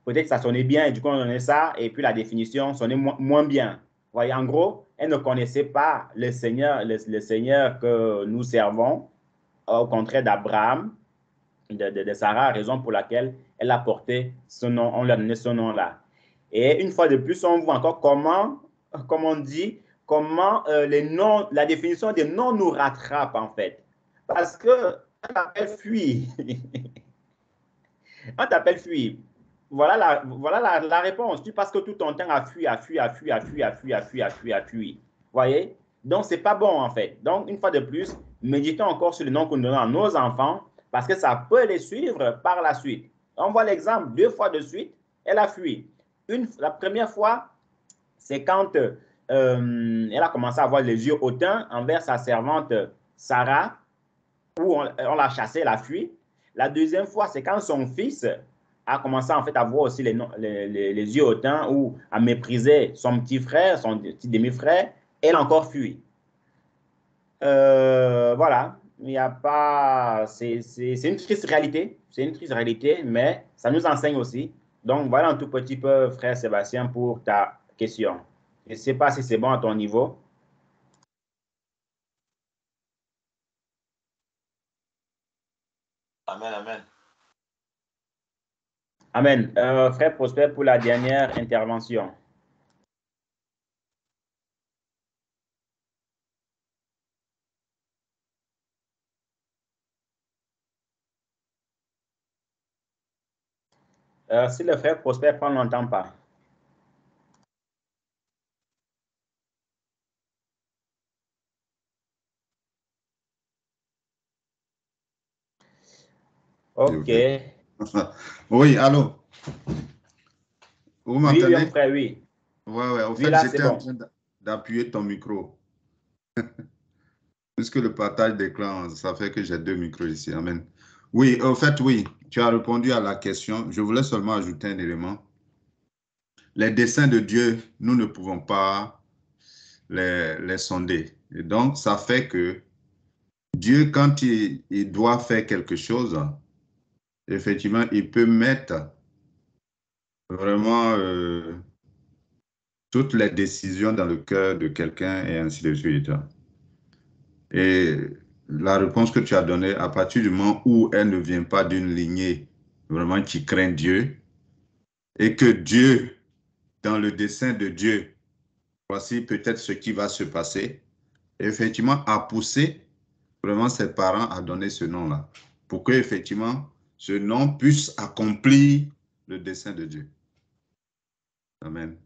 Peut-être que ça sonnait bien et du coup, on donnait ça et puis la définition sonnait moins bien. Vous voyez, en gros, elle ne connaissait pas le Seigneur, le Seigneur que nous servons, au contraire d'Abraham, de Sarah, raison pour laquelle elle a porté ce nom, on lui a donné ce nom-là. Et une fois de plus, on voit encore comment, comme on dit, comment les noms, la définition des noms nous rattrape en fait. Parce que on t'appelle fuir. On t'appelle fuir. Voilà la réponse. Tu passes que tout ton temps à fuir. Voyez? Donc, ce n'est pas bon, en fait. Donc, une fois de plus, méditons encore sur le nom que nous donnons à nos enfants parce que ça peut les suivre par la suite. On voit l'exemple 2 fois de suite, elle a fui. La première fois, c'est quand elle a commencé à avoir les yeux hautains envers sa servante Sarah, où on l'a chassée, elle a fui. La deuxième fois, c'est quand son fils a commencé en fait à voir aussi les yeux hautains ou à mépriser son petit frère, son petit demi-frère, elle a encore fui. Voilà, il n'y a pas. C'est une triste réalité, c'est une triste réalité, mais ça nous enseigne aussi. Donc voilà un tout petit peu, frère Sébastien, pour ta question. Je ne sais pas si c'est bon à ton niveau. Amen, amen. Amen. Frère Prosper, pour la dernière intervention. Si le frère Prosper prend, on ne l'entend pas. OK. Oui, allô? Vous m'entendez? Oui, frère, oui. Ouais. Au Oui, fait, là, j'étais bon. en train d'appuyer ton micro. Puisque le partage d'écran, ça fait que j'ai 2 micros ici. Amen. Oui, au fait, oui, tu as répondu à la question. Je voulais seulement ajouter un élément. Les desseins de Dieu, nous ne pouvons pas les sonder. Et donc, ça fait que Dieu, quand il doit faire quelque chose, effectivement, il peut mettre vraiment toutes les décisions dans le cœur de quelqu'un et ainsi de suite. Et la réponse que tu as donnée, à partir du moment où elle ne vient pas d'une lignée vraiment qui craint Dieu, et que Dieu, dans le dessein de Dieu, voici peut-être ce qui va se passer, effectivement, a poussé vraiment ses parents à donner ce nom-là, pour que effectivement ce nom puisse accomplir le dessein de Dieu. Amen.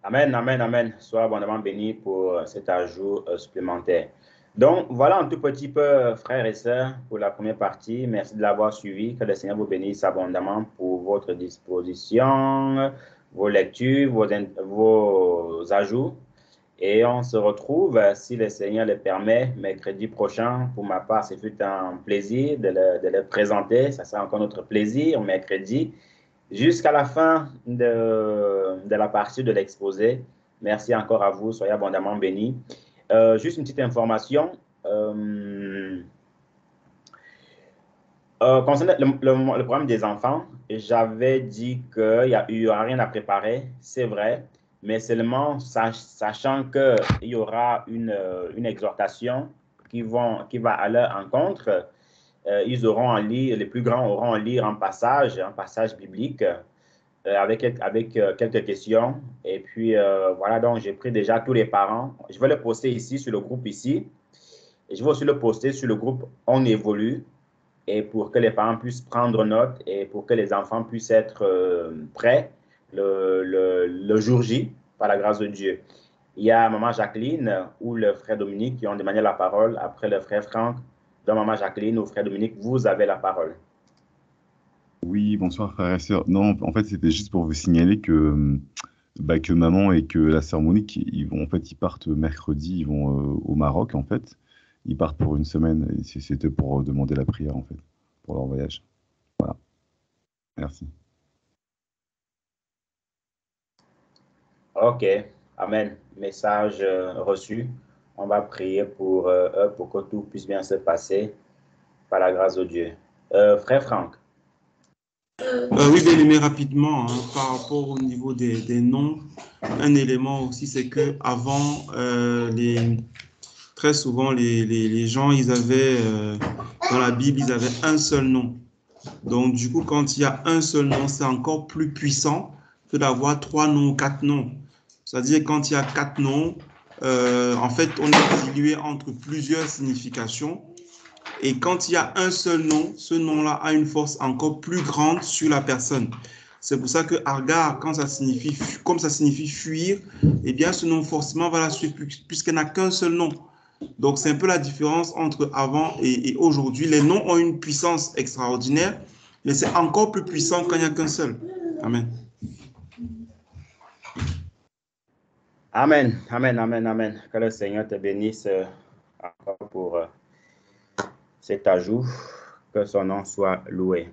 Amen, amen, amen. Sois abondamment béni pour cet ajout supplémentaire. Donc, voilà un tout petit peu, frères et sœurs, pour la première partie. Merci de l'avoir suivi. Que le Seigneur vous bénisse abondamment pour votre disposition, vos lectures, vos ajouts. Et on se retrouve, si le Seigneur le permet, mercredi prochain. Pour ma part, c'est fut un plaisir de le présenter. Ça sera encore notre plaisir, mercredi, jusqu'à la fin de la partie de l'exposé. Merci encore à vous. Soyez abondamment bénis. juste une petite information. Concernant le problème des enfants, j'avais dit qu'il n'y aura rien à préparer, c'est vrai, mais seulement sachant qu'il y aura une exhortation qui va à leur encontre. Ils auront à lire, les plus grands auront à lire un passage biblique avec quelques questions. Et puis, voilà, donc j'ai pris déjà tous les parents. Je vais le poster ici, sur le groupe ici. Et je vais aussi le poster sur le groupe On Évolue, et pour que les parents puissent prendre note et pour que les enfants puissent être prêts le jour J, par la grâce de Dieu. Il y a maman Jacqueline ou le frère Dominique qui ont demandé la parole. Après le frère Franck, donc maman Jacqueline ou frère Dominique, vous avez la parole. Oui, bonsoir frères et sœurs. Non, en fait, c'était juste pour vous signaler que maman et que la sœur Monique, ils partent mercredi, ils vont au Maroc, en fait. Ils partent pour une semaine, et c'était pour demander la prière, en fait, pour leur voyage. Voilà. Merci. OK. Amen. Message reçu. On va prier pour eux, pour que tout puisse bien se passer par la grâce de Dieu. Frère Franck. Oui, bien aimé, rapidement, hein, par rapport au niveau des noms, un élément aussi, c'est que avant, très souvent, les gens, ils avaient, dans la Bible, ils avaient un seul nom. Donc, du coup, quand il y a un seul nom, c'est encore plus puissant que d'avoir 3 noms ou 4 noms. C'est-à-dire, quand il y a 4 noms, en fait, on est dilué entre plusieurs significations. Et quand il y a un seul nom, ce nom-là a une force encore plus grande sur la personne. C'est pour ça que Agar, comme ça signifie fuir, eh bien, ce nom forcément va la suivre puisqu'elle n'a qu'un seul nom. Donc, c'est un peu la différence entre avant et aujourd'hui. Les noms ont une puissance extraordinaire, mais c'est encore plus puissant quand il n'y a qu'un seul. Amen. Amen, amen, amen, amen. Que le Seigneur te bénisse encore pour cet ajout. Que son nom soit loué.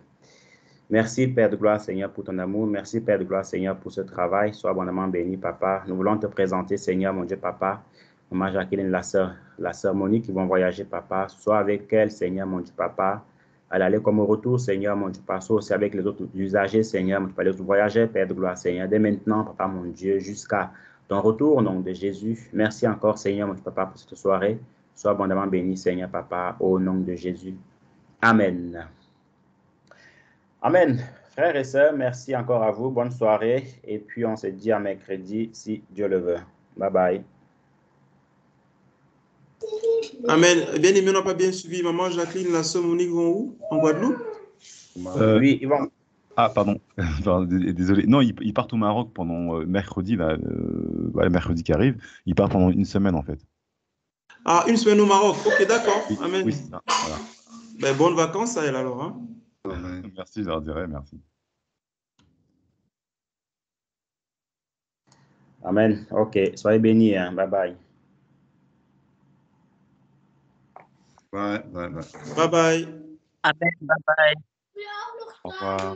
Merci, Père de gloire, Seigneur, pour ton amour. Merci, Père de gloire, Seigneur, pour ce travail. Sois abondamment béni, Papa. Nous voulons te présenter, Seigneur, mon Dieu, Papa. Maman Jacqueline, la sœur Monique, qui vont voyager, Papa. Sois avec elle, Seigneur, mon Dieu, Papa. À l'aller comme au retour, Seigneur, mon Dieu, Papa. Sois aussi avec les autres usagers, Seigneur, mon Dieu, les autres voyageurs, Père de gloire, Seigneur. Dès maintenant, Papa, mon Dieu, jusqu'à ton retour au nom de Jésus. Merci encore, Seigneur, mon Dieu, Papa, pour cette soirée. Sois abondamment béni, Seigneur, Papa, au nom de Jésus. Amen. Amen. Frères et sœurs, merci encore à vous. Bonne soirée. Et puis, on se dit à mercredi, si Dieu le veut. Bye bye. Amen. Bien aimé, on n'a pas bien suivi. Maman Jacqueline, la sœur Monique vont où? En Guadeloupe? Oui, ils vont. Ah, pardon. Désolé. Non, ils partent au Maroc pendant mercredi, là, mercredi qui arrive. Ils partent pendant une semaine, en fait. Ah, une semaine au Maroc. Ok, d'accord. Oui, Amen. oui, c'est ça. Voilà. Ben, bonnes vacances à elle alors. Hein? Merci, je leur dirai, merci. Amen. Ok, soyez bénis. Hein. Bye bye. Bye, bye, bye. Bye bye. Amen. Bye bye. Au revoir.